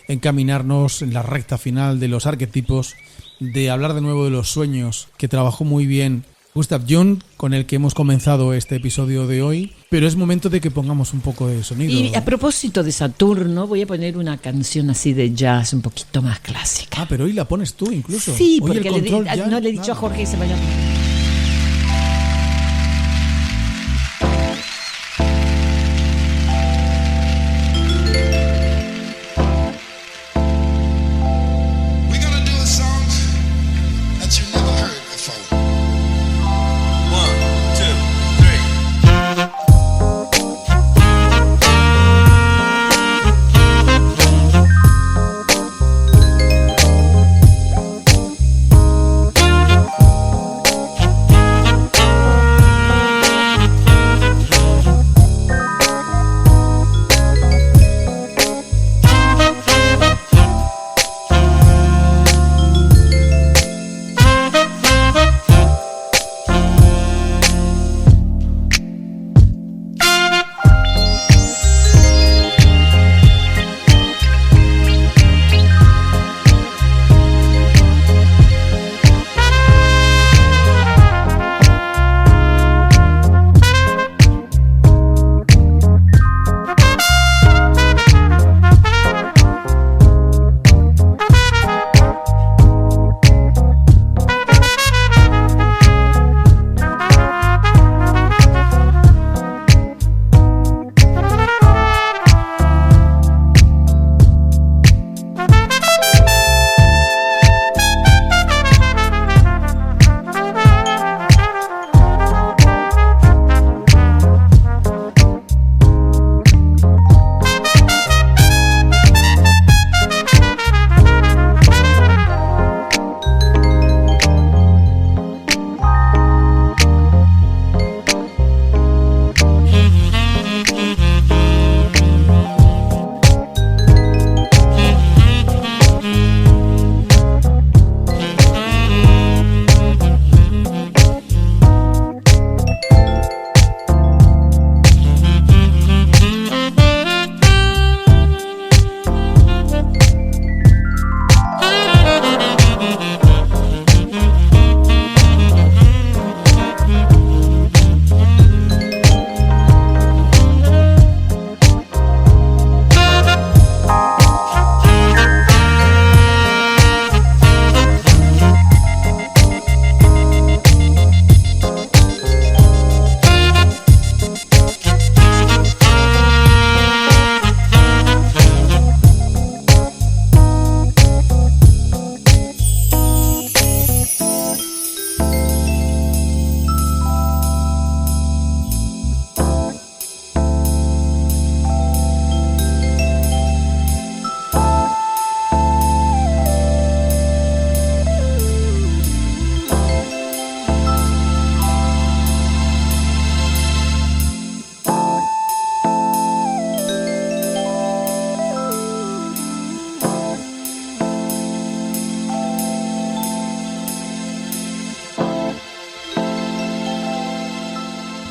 encaminarnos en la recta final de los arquetipos, de hablar de nuevo de los sueños, que trabajó muy bien Gustav Jung, con el que hemos comenzado este episodio de hoy, pero es momento de que pongamos un poco de sonido. Y a propósito de Saturno, voy a poner una canción así de jazz un poquito más clásica. Ah, pero hoy la pones tú incluso. Sí, hoy porque no le he dicho a Jorge que se vaya.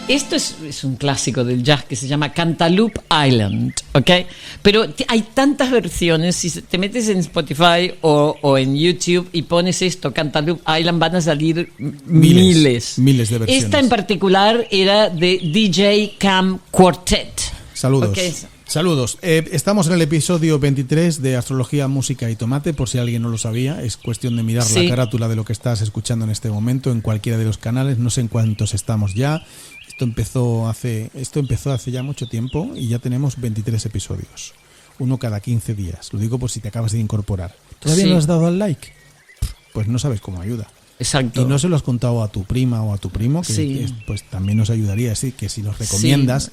Esto es un clásico del jazz que se llama Cantaloupe Island, ¿ok? Pero hay tantas versiones, si te metes en Spotify o en YouTube y pones esto, Cantaloupe Island, van a salir miles de versiones. Esta en particular era de DJ Cam Quartet. Saludos. Okay. Saludos. Estamos en el episodio 23 de Astrología, Música y Tomate, por si alguien no lo sabía. Es cuestión de mirar la carátula de lo que estás escuchando en este momento en cualquiera de los canales. No sé en cuántos estamos ya. Esto empezó hace ya mucho tiempo y ya tenemos 23 episodios. Uno cada 15 días. Lo digo por si te acabas de incorporar. ¿Todavía no has dado al like? Pues no sabes cómo ayuda. Exacto. Y no se lo has contado a tu prima o a tu primo, que pues también nos ayudaría. Así que si los recomiendas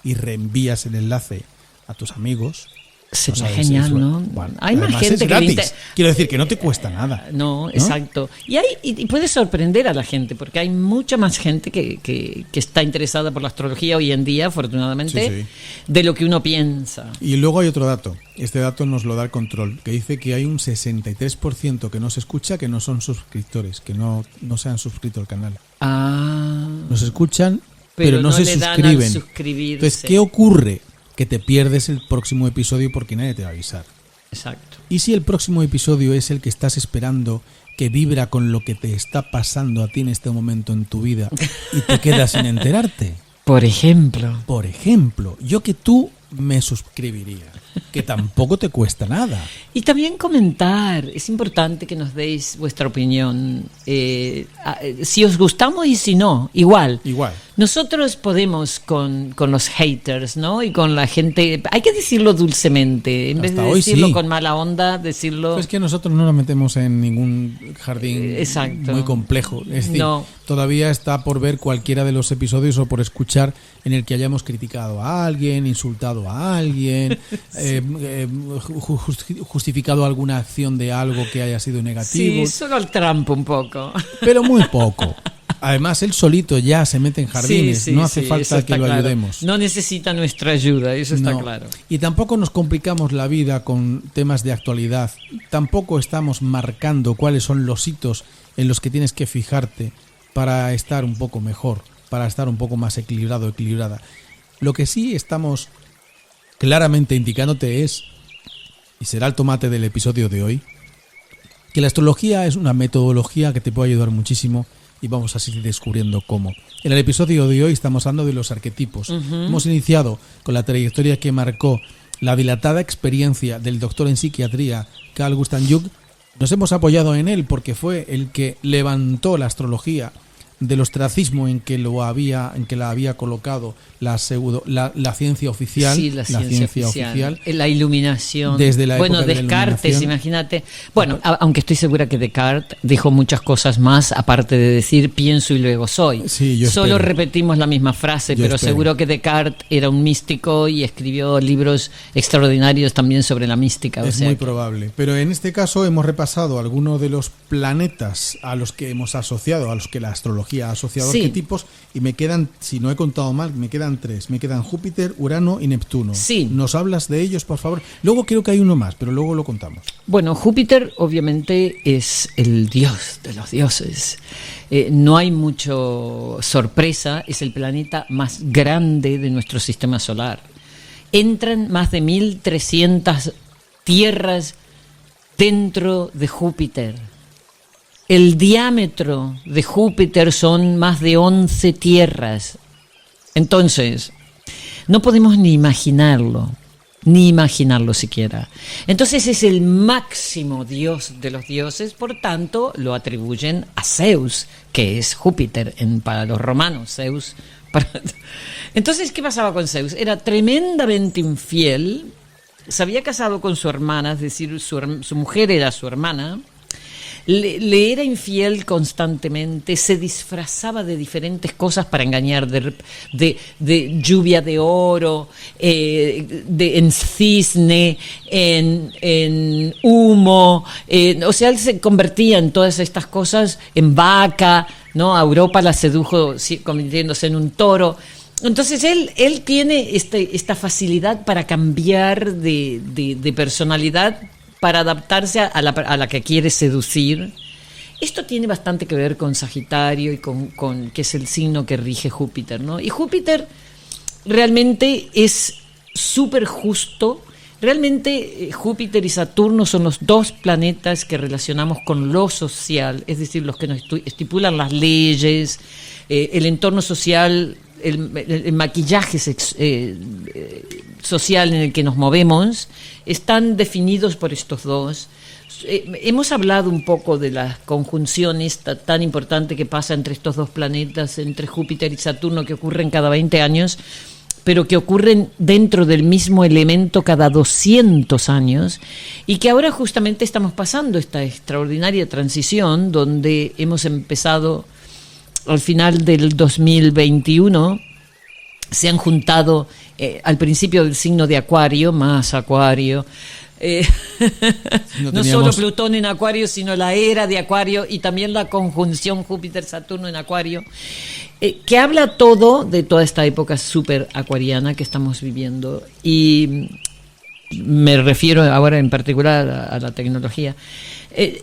y reenvías el enlace a tus amigos, sería genial, ¿no? Bueno, hay más gente que quiero decir que no te cuesta nada. No, exacto. Y puede sorprender a la gente, porque hay mucha más gente que está interesada por la astrología hoy en día, afortunadamente, de lo que uno piensa. Y luego hay otro dato. Este dato nos lo da el control, que dice que hay un 63% que no se escucha, que no son suscriptores, que no se han suscrito al canal. Nos escuchan, pero no se suscriben. Entonces, ¿qué ocurre? Que te pierdes el próximo episodio porque nadie te va a avisar. Exacto. ¿Y si el próximo episodio es el que estás esperando, que vibra con lo que te está pasando a ti en este momento en tu vida y te quedas sin enterarte? Por ejemplo, yo que tú me suscribiría, que tampoco te cuesta nada. Y también comentar, es importante que nos deis vuestra opinión, si os gustamos y si no, igual. Nosotros podemos con los haters, ¿no? Y con la gente, hay que decirlo dulcemente, en vez de decirlo con mala onda, decirlo... Pues es que nosotros no nos metemos en ningún jardín muy complejo, es decir, todavía está por ver cualquiera de los episodios o por escuchar en el que hayamos criticado a alguien, insultado a alguien, justificado alguna acción de algo que haya sido negativo. Sí, solo el Trump un poco. Pero muy poco. Además, él solito ya se mete en jardines, no hace falta que lo ayudemos. No necesita nuestra ayuda, eso está claro. Y tampoco nos complicamos la vida con temas de actualidad. Tampoco estamos marcando cuáles son los hitos en los que tienes que fijarte para estar un poco mejor, para estar un poco más equilibrado, equilibrada. Lo que sí estamos claramente indicándote es, y será el tomate del episodio de hoy, que la astrología es una metodología que te puede ayudar muchísimo y vamos a seguir descubriendo cómo. En el episodio de hoy estamos hablando de los arquetipos. Hemos iniciado con la trayectoria que marcó la dilatada experiencia del doctor en psiquiatría Carl Gustav Jung. Nos hemos apoyado en él porque fue el que levantó la astrología del ostracismo en que la había colocado la ciencia oficial, la ciencia oficial, la iluminación, desde la época de Descartes, imagínate. Bueno, aunque estoy segura que Descartes dijo muchas cosas más aparte de decir pienso y luego soy. Solo repetimos la misma frase, pero seguro que Descartes era un místico y escribió libros extraordinarios también sobre la mística. Es muy probable. Pero en este caso hemos repasado algunos de los planetas a los que hemos asociado, a los que la astrología ha asociado arquetipos, y me quedan, si no he contado mal, me quedan 3. Me quedan Júpiter, Urano y Neptuno. ¿Nos hablas de ellos, por favor? Luego creo que hay uno más, pero luego lo contamos. Bueno, Júpiter obviamente es el dios de los dioses. No hay mucho sorpresa, es el planeta más grande de nuestro sistema solar. Entran más de 1.300 tierras dentro de Júpiter. El diámetro de Júpiter son más de 11 tierras. Entonces, no podemos ni imaginarlo siquiera. Entonces es el máximo dios de los dioses, por tanto lo atribuyen a Zeus, que es Júpiter para los romanos. Zeus. Entonces, ¿qué pasaba con Zeus? Era tremendamente infiel, se había casado con su hermana, es decir, su mujer era su hermana. Le era infiel constantemente, se disfrazaba de diferentes cosas para engañar, de lluvia de oro, en cisne, en humo, o sea, él se convertía en todas estas cosas, en vaca, ¿no? A Europa la sedujo convirtiéndose en un toro. Entonces él tiene esta facilidad para cambiar de personalidad, para adaptarse a la que quiere seducir, Esto tiene bastante que ver con Sagitario y con que es el signo que rige Júpiter, ¿no? Y Júpiter realmente es súper justo. Realmente Júpiter y Saturno son los dos planetas que relacionamos con lo social, es decir, los que nos estipulan las leyes, el entorno social, el maquillaje social en el que nos movemos, están definidos por estos dos. Hemos hablado un poco de las conjunciones tan importante que pasa entre estos dos planetas, entre Júpiter y Saturno, que ocurren cada 20 años, pero que ocurren dentro del mismo elemento cada 200 años, y que ahora justamente estamos pasando esta extraordinaria transición donde hemos empezado al final del 2021, se han juntado al principio del signo de Acuario, más Acuario, no solo Plutón en Acuario, sino la era de Acuario y también la conjunción Júpiter-Saturno en Acuario, que habla todo de toda esta época súper acuariana que estamos viviendo. Y me refiero ahora en particular a la tecnología.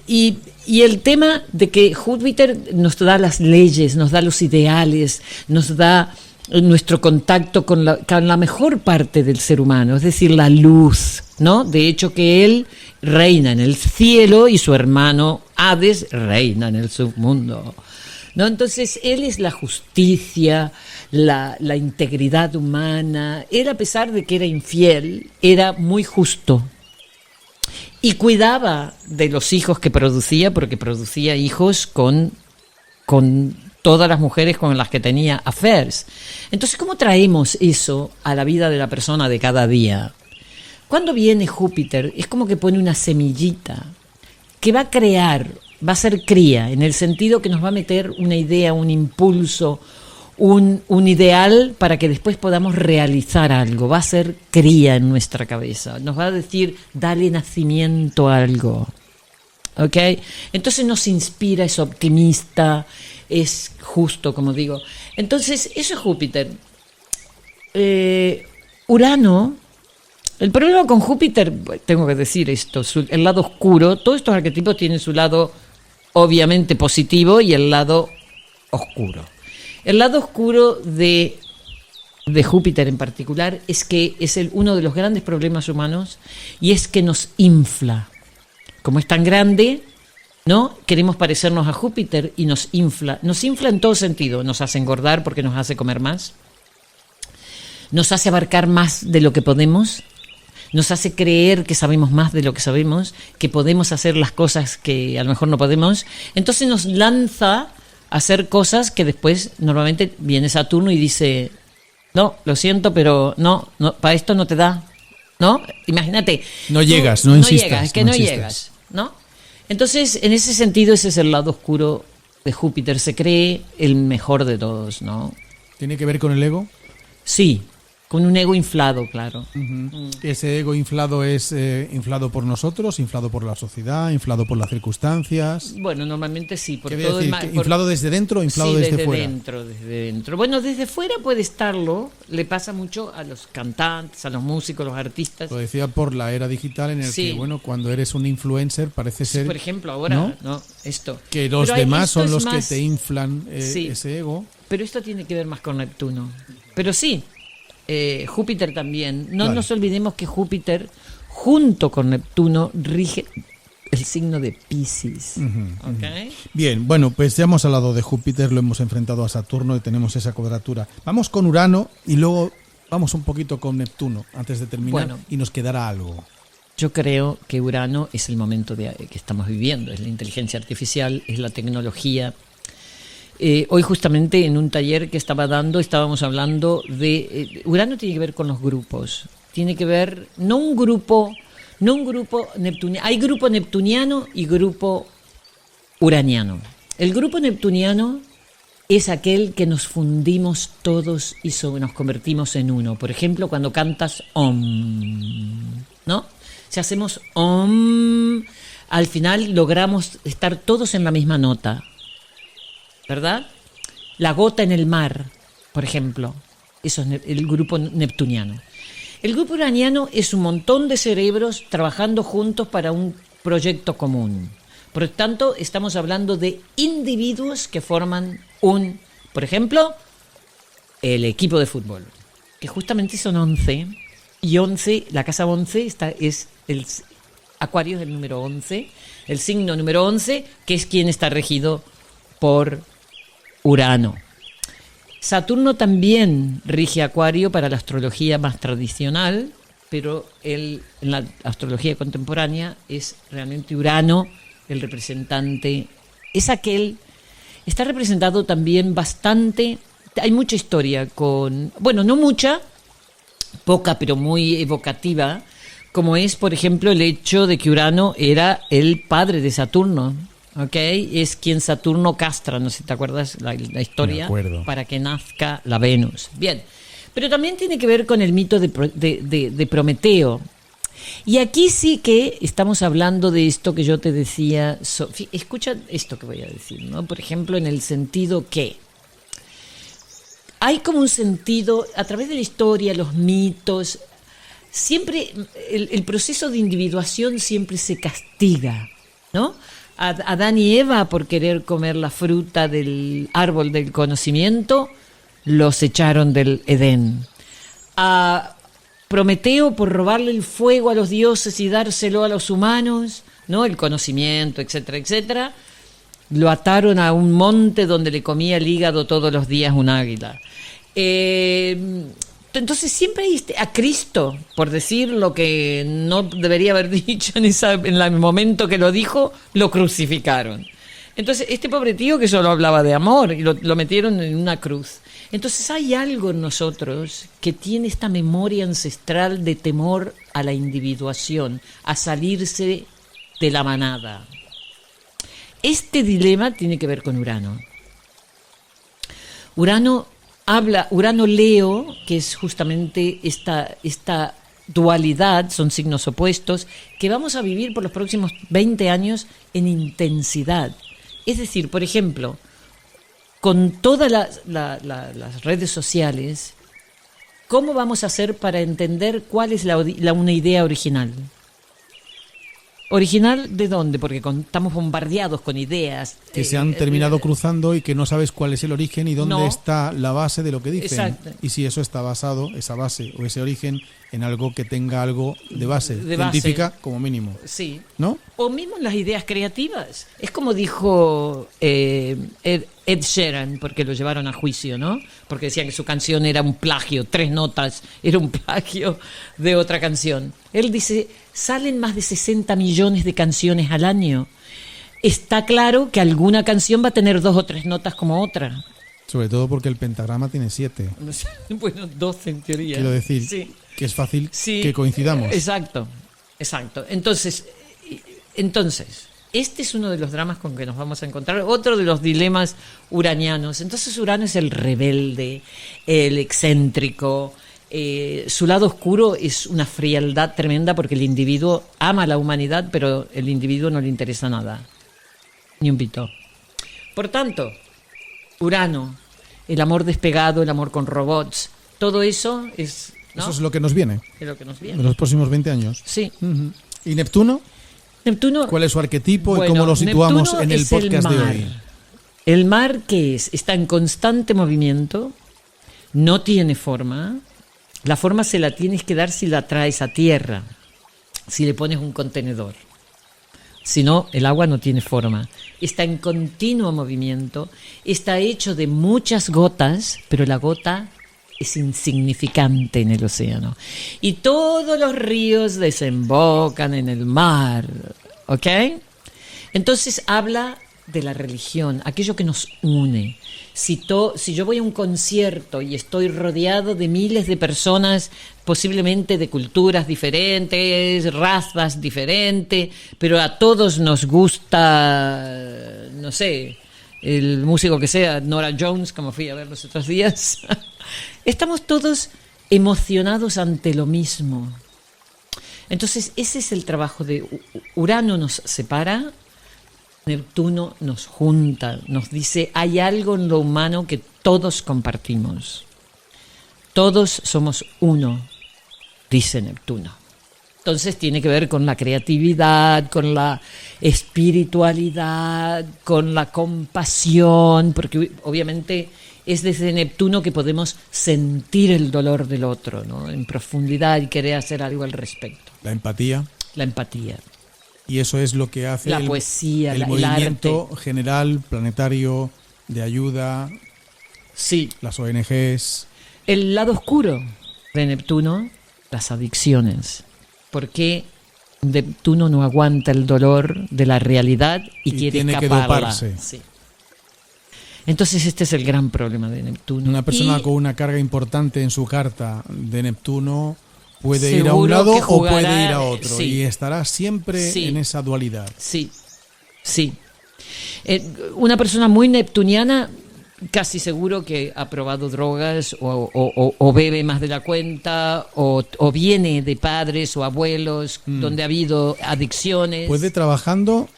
Y el tema de que Júpiter nos da las leyes, nos da los ideales, nos da nuestro contacto con la mejor parte del ser humano, es decir, la luz, ¿no? De hecho que él reina en el cielo y su hermano Hades reina en el submundo, ¿no? Entonces él es la justicia, la integridad humana. Él, a pesar de que era infiel, era muy justo y cuidaba de los hijos que producía, porque producía hijos con todas las mujeres con las que tenía affairs. Entonces, ¿cómo traemos eso a la vida de la persona de cada día? Cuando viene Júpiter, es como que pone una semillita que va a crear, va a ser cría, en el sentido que nos va a meter una idea, un impulso, un ideal para que después podamos realizar algo. Va a ser cría en nuestra cabeza. Nos va a decir, dale nacimiento a algo. ¿Ok? Entonces nos inspira, es optimista, es justo, como digo. Entonces, eso es Júpiter. Urano, el problema con Júpiter, tengo que decir esto, el lado oscuro, todos estos arquetipos tienen su lado obviamente positivo y el lado oscuro. El lado oscuro de Júpiter en particular es que es uno de los grandes problemas humanos, y es que nos infla. Como es tan grande, ¿no? Queremos parecernos a Júpiter y nos infla. Nos infla en todo sentido. Nos hace engordar porque nos hace comer más. Nos hace abarcar más de lo que podemos. Nos hace creer que sabemos más de lo que sabemos, que podemos hacer las cosas que a lo mejor no podemos. Entonces nos lanza a hacer cosas que después normalmente viene Saturno y dice, no, lo siento, pero no, para esto no te da. ¿No? Imagínate. No llegas, no insistas. No llegas, es que no llegas, ¿no? Entonces, en ese sentido, ese es el lado oscuro de Júpiter. Se cree el mejor de todos, ¿no? ¿Tiene que ver con el ego? Sí, con un ego inflado, claro. ¿Ese ego inflado es inflado por nosotros, inflado por la sociedad, inflado por las circunstancias? Bueno, normalmente sí. Por todo decir, ¿inflado desde dentro o inflado desde fuera? Desde dentro. Bueno, desde fuera puede estarlo. Le pasa mucho a los cantantes, a los músicos, los artistas. Lo decía por la era digital en el que, bueno, cuando eres un influencer parece ser... Por ejemplo, ahora, ¿no? Esto. Que los demás son los que te inflan ese ego. Pero esto tiene que ver más con Neptuno. Pero sí. Júpiter también. No nos olvidemos que Júpiter, junto con Neptuno, rige el signo de Piscis. ¿Okay? Bien, bueno, pues ya hemos hablado de Júpiter, lo hemos enfrentado a Saturno y tenemos esa cuadratura. Vamos con Urano y luego vamos un poquito con Neptuno antes de terminar, y nos quedará algo. Yo creo que Urano es el momento que estamos viviendo, es la inteligencia artificial, es la tecnología. Hoy justamente en un taller que estaba dando estábamos hablando de... Urano tiene que ver con los grupos, tiene que ver, no un grupo neptuniano, hay grupo neptuniano y grupo uraniano. El grupo neptuniano es aquel que nos fundimos todos y nos convertimos en uno. Por ejemplo, cuando cantas Om, ¿no? Si hacemos Om, al final logramos estar todos en la misma nota. ¿Verdad? La gota en el mar, por ejemplo. Eso es el grupo neptuniano. El grupo uraniano es un montón de cerebros trabajando juntos para un proyecto común. Por lo tanto, estamos hablando de individuos que forman por ejemplo, el equipo de fútbol, que justamente son 11, y 11, la casa 11 es el Acuario, es el número 11, el signo número 11, que es quien está regido por Urano. Saturno también rige Acuario para la astrología más tradicional, pero en la astrología contemporánea es realmente Urano el representante. Está representado también bastante. Hay mucha historia no mucha, poca, pero muy evocativa, como es, por ejemplo, el hecho de que Urano era el padre de Saturno. ¿Okay? Es quien Saturno castra, no sé si te acuerdas la historia, para que nazca la Venus. Bien, pero también tiene que ver con el mito de Prometeo. Y aquí sí que estamos hablando de esto que yo te decía. Escucha esto que voy a decir, ¿no? Por ejemplo, en el sentido que hay como un sentido, a través de la historia, los mitos, siempre el proceso de individuación siempre se castiga, ¿no? Adán y Eva, por querer comer la fruta del árbol del conocimiento, los echaron del Edén. A Prometeo, por robarle el fuego a los dioses y dárselo a los humanos, ¿no? El conocimiento, etcétera, etcétera, lo ataron a un monte donde le comía el hígado todos los días un águila. Entonces siempre hay a Cristo, por decir lo que no debería haber dicho en el momento que lo dijo, lo crucificaron. Entonces este pobre tío que solo hablaba de amor y lo metieron en una cruz. Entonces hay algo en nosotros que tiene esta memoria ancestral de temor a la individuación, a salirse de la manada. Este dilema tiene que ver con Urano. Urano-Leo, que es justamente esta dualidad, son signos opuestos, que vamos a vivir por los próximos 20 años en intensidad. Es decir, por ejemplo, con todas las redes sociales, ¿cómo vamos a hacer para entender cuál es una idea original? ¿Original de dónde? Porque estamos bombardeados con ideas. Que se han terminado cruzando y que no sabes cuál es el origen y dónde está la base de lo que dicen. Exacto. Y si eso está basado, esa base o ese origen, en algo que tenga algo de base científica, como mínimo. Sí. ¿No? O mismo en las ideas creativas. Es como dijo Ed Sheeran, porque lo llevaron a juicio, ¿no? Porque decían que su canción era un plagio, 3 notas, era un plagio de otra canción. Él dice, salen más de 60 millones de canciones al año. Está claro que alguna canción va a tener 2 o 3 notas como otra. Sobre todo porque el pentagrama tiene 7. Bueno, 12 en teoría. Quiero decir, sí, que es fácil que coincidamos. Exacto. Entonces, este es uno de los dramas con que nos vamos a encontrar, otro de los dilemas uranianos. Entonces Urano es el rebelde, el excéntrico. Su lado oscuro es una frialdad tremenda porque el individuo ama a la humanidad, pero el individuo no le interesa nada, ni un pito. Por tanto, Urano, el amor despegado, el amor con robots, todo eso es... ¿no? Eso es lo que nos viene. Es lo que nos viene. En los próximos 20 años. Sí. Uh-huh. ¿Y Neptuno? ¿Cuál es su arquetipo y cómo lo situamos en el podcast de hoy? El mar, ¿qué es? Está en constante movimiento, no tiene forma. La forma se la tienes que dar si la traes a tierra, si le pones un contenedor. Si no, el agua no tiene forma. Está en continuo movimiento, está hecho de muchas gotas, pero la gota es insignificante en el océano. Y todos los ríos desembocan en el mar, ¿ok? Entonces habla de la religión, aquello que nos une. Si yo voy a un concierto y estoy rodeado de miles de personas, posiblemente de culturas diferentes, razas diferentes, pero a todos nos gusta, no sé, el músico que sea, Nora Jones, como fui a ver los otros días, estamos todos emocionados ante lo mismo. Entonces, ese es el trabajo de Urano, nos separa, Neptuno nos junta, nos dice, hay algo en lo humano que todos compartimos. Todos somos uno, dice Neptuno. Entonces tiene que ver con la creatividad, con la espiritualidad, con la compasión, porque obviamente es desde Neptuno que podemos sentir el dolor del otro, ¿no? En profundidad y querer hacer algo al respecto. La empatía. La empatía. Y eso es lo que hace la poesía, el movimiento general, planetario, de ayuda, sí. Las ONGs. El lado oscuro de Neptuno, las adicciones. ¿Por qué Neptuno no aguanta el dolor de la realidad y quiere tiene escaparla? Que doparse. Sí. Entonces este es el gran problema de Neptuno. Una persona con una carga importante en su carta de Neptuno puede ir a un lado o puede ir a otro, sí. Y estará siempre en esa dualidad. Sí, sí. Una persona muy neptuniana casi seguro que ha probado drogas o bebe más de la cuenta o viene de padres o abuelos donde ha habido adicciones. Puede trabajando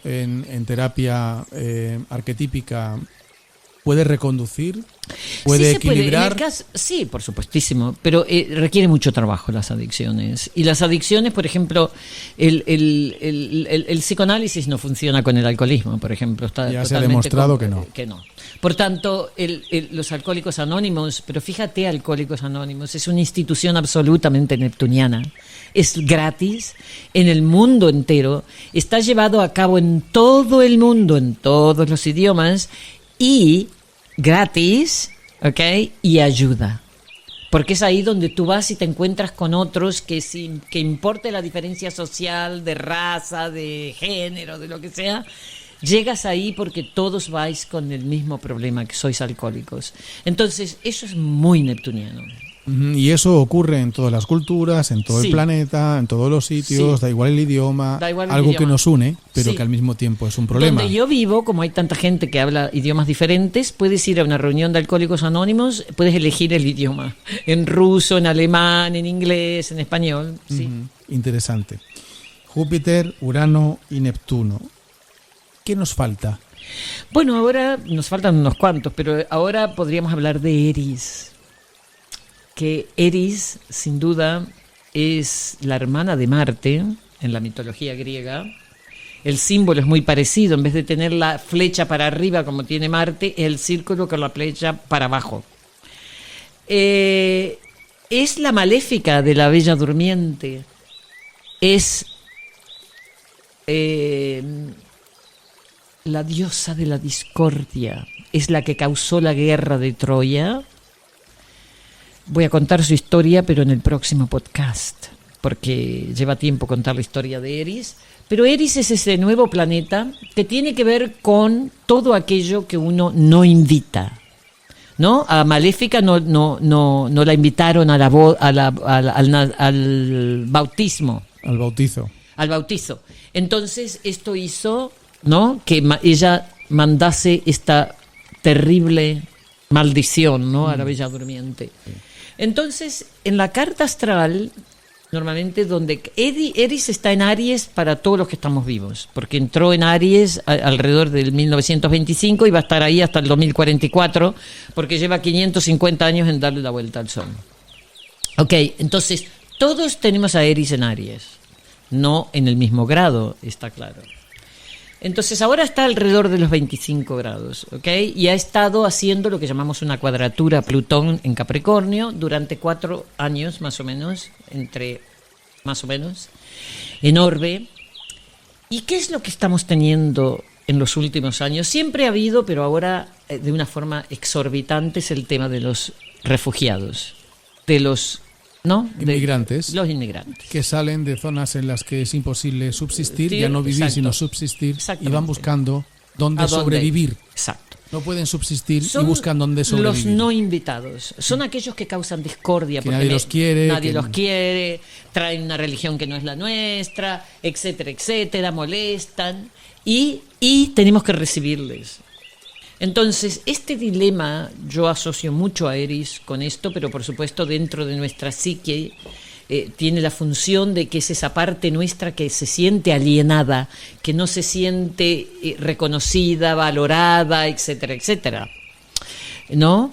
en terapia arquetípica, puede reconducir, puede equilibrar. Sí, por supuestísimo, pero requiere mucho trabajo las adicciones. Y las adicciones, por ejemplo, el psicoanálisis no funciona con el alcoholismo, por ejemplo. Ya se ha demostrado que no. Por tanto, los Alcohólicos Anónimos, pero fíjate, Alcohólicos Anónimos es una institución absolutamente neptuniana. Es gratis en el mundo entero, está llevado a cabo en todo el mundo, en todos los idiomas, y gratis, ¿ok? Y ayuda. Porque es ahí donde tú vas y te encuentras con otros que sin que importe la diferencia social, de raza, de género, de lo que sea, llegas ahí porque todos vais con el mismo problema, que sois alcohólicos. Entonces, eso es muy neptuniano. Y eso ocurre en todas las culturas, en todo el planeta, en todos los sitios, da igual el idioma, que nos une, pero que al mismo tiempo es un problema. Donde yo vivo, como hay tanta gente que habla idiomas diferentes, puedes ir a una reunión de Alcohólicos Anónimos, puedes elegir el idioma, en ruso, en alemán, en inglés, en español. Sí. Interesante. Júpiter, Urano y Neptuno. ¿Qué nos falta? Bueno, ahora nos faltan unos cuantos, pero ahora podríamos hablar de Eris. Que Eris, sin duda, es la hermana de Marte en la mitología griega. El símbolo es muy parecido. En vez de tener la flecha para arriba como tiene Marte, es el círculo con la flecha para abajo. Es la maléfica de la Bella Durmiente. Es la diosa de la discordia. Es la que causó la guerra de Troya. Voy a contar su historia, pero en el próximo podcast, porque lleva tiempo contar la historia de Eris. Pero Eris es ese nuevo planeta que tiene que ver con todo aquello que uno no invita, ¿no? A Maléfica no la invitaron al bautismo. Al bautizo. Al bautizo. Entonces esto hizo, ¿no?, que ella mandase esta terrible maldición, ¿no?, a la Bella Durmiente. Entonces, en la carta astral, normalmente donde Eris está en Aries para todos los que estamos vivos, porque entró en Aries alrededor del 1925 y va a estar ahí hasta el 2044, porque lleva 550 años en darle la vuelta al Sol. Ok, entonces, todos tenemos a Eris en Aries, no en el mismo grado, está claro. Entonces ahora está alrededor de los 25 grados, ¿ok? Y ha estado haciendo lo que llamamos una cuadratura Plutón en Capricornio durante 4 años más o menos, en orbe. ¿Y qué es lo que estamos teniendo en los últimos años? Siempre ha habido, pero ahora de una forma exorbitante, es el tema de los refugiados, de los... ¿no? Inmigrantes. Los inmigrantes. Que salen de zonas en las que es imposible subsistir, ya no vivir, sino subsistir, y van buscando dónde sobrevivir. Exacto. No pueden subsistir y buscan dónde sobrevivir. Los no invitados son aquellos que causan discordia. Que nadie los quiere. Nadie los quiere, traen una religión que no es la nuestra, etcétera, etcétera, molestan y tenemos que recibirles. Entonces, este dilema yo asocio mucho a Eris con esto, pero por supuesto dentro de nuestra psique tiene la función de que es esa parte nuestra que se siente alienada, que no se siente reconocida, valorada, etcétera, etcétera, ¿no?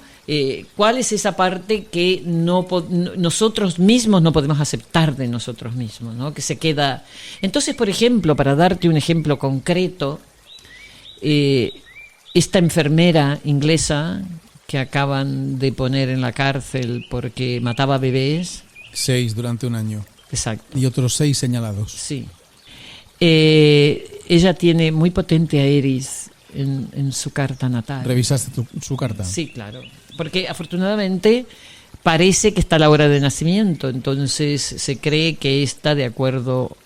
¿Cuál es esa parte que nosotros mismos no podemos aceptar de nosotros mismos, ¿no? Que se queda. Entonces, por ejemplo, para darte un ejemplo concreto, esta enfermera inglesa que acaban de poner en la cárcel porque mataba bebés. 6 durante un año. Exacto. Y otros 6 señalados. Sí. Ella tiene muy potente a Eris en su carta natal. ¿Revisaste su carta? Sí, claro. Porque afortunadamente parece que está la hora de nacimiento, entonces se cree que esta, de acuerdo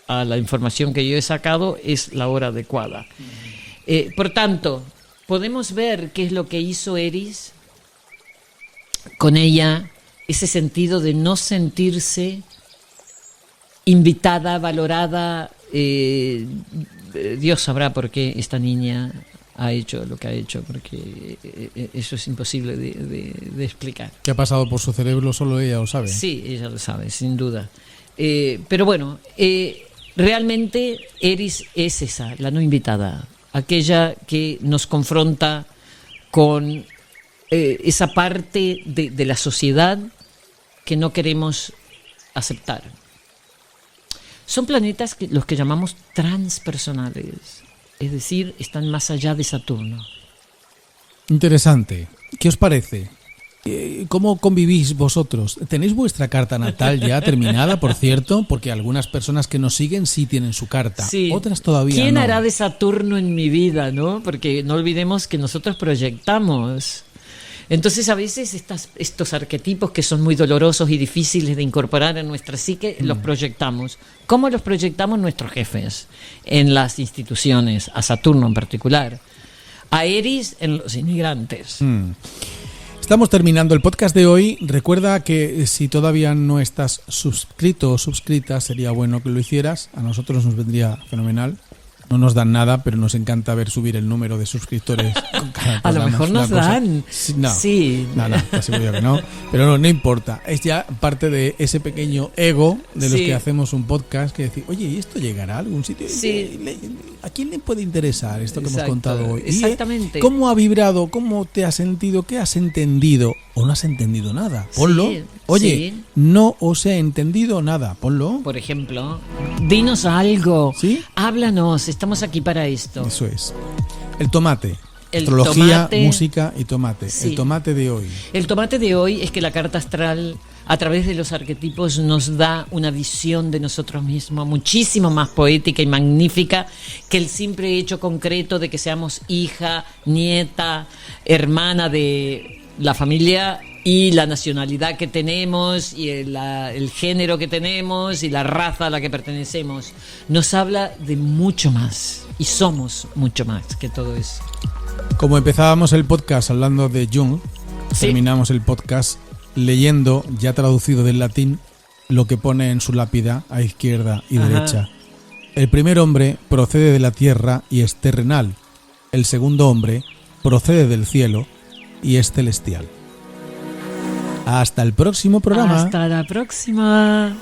a la información que yo he sacado, es la hora adecuada. Por tanto, podemos ver qué es lo que hizo Eris con ella, ese sentido de no sentirse invitada, valorada. Dios sabrá por qué esta niña ha hecho lo que ha hecho, porque eso es imposible de explicar. ¿Qué ha pasado por su cerebro? Solo ella lo sabe. Sí, ella lo sabe, sin duda. Pero bueno, realmente Eris es esa, la no invitada, aquella que nos confronta con esa parte de la sociedad que no queremos aceptar. Son planetas los que llamamos transpersonales, es decir, están más allá de Saturno. Interesante. ¿Qué os parece? ¿Cómo convivís vosotros? ¿Tenéis vuestra carta natal ya terminada, por cierto? Porque algunas personas que nos siguen sí tienen su carta, sí. Otras todavía no. ¿Quién hará de Saturno en mi vida, no? Porque no olvidemos que nosotros proyectamos. Entonces a veces estos arquetipos que son muy dolorosos y difíciles de incorporar en nuestra psique, los proyectamos. ¿Cómo los proyectamos nuestros jefes? En las instituciones, a Saturno en particular, a Eris en los inmigrantes. Estamos terminando el podcast de hoy. Recuerda que si todavía no estás suscrito o suscrita, sería bueno que lo hicieras. A nosotros nos vendría fenomenal. No nos dan nada, pero nos encanta ver subir el número de suscriptores con cada programa. A lo mejor nos dan. No, sí. No, te aseguro que no. Pero no importa. Es ya parte de ese pequeño ego de los que hacemos un podcast, que decir, oye, ¿y esto llegará a algún sitio? Sí. ¿A quién le puede interesar esto que hemos contado hoy? Exactamente. ¿Cómo ha vibrado? ¿Cómo te has sentido? ¿Qué has entendido? ¿O no has entendido nada? Ponlo. Sí, oye, no os he entendido nada. Ponlo. Por ejemplo, dinos algo. ¿Sí? Háblanos. Estamos aquí para esto. Eso es. El tomate. Astrología, música y tomate. Sí. El tomate de hoy. El tomate de hoy es que la carta astral, a través de los arquetipos, nos da una visión de nosotros mismos muchísimo más poética y magnífica que el simple hecho concreto de que seamos hija, nieta, hermana de la familia y la nacionalidad que tenemos y el género que tenemos y la raza a la que pertenecemos. Nos habla de mucho más y somos mucho más que todo eso. Como empezábamos el podcast hablando de Jung, terminamos el podcast leyendo, ya traducido del latín, lo que pone en su lápida a izquierda y derecha. El primer hombre procede de la tierra y es terrenal. El segundo hombre procede del cielo y es celestial. Hasta el próximo programa. Hasta la próxima.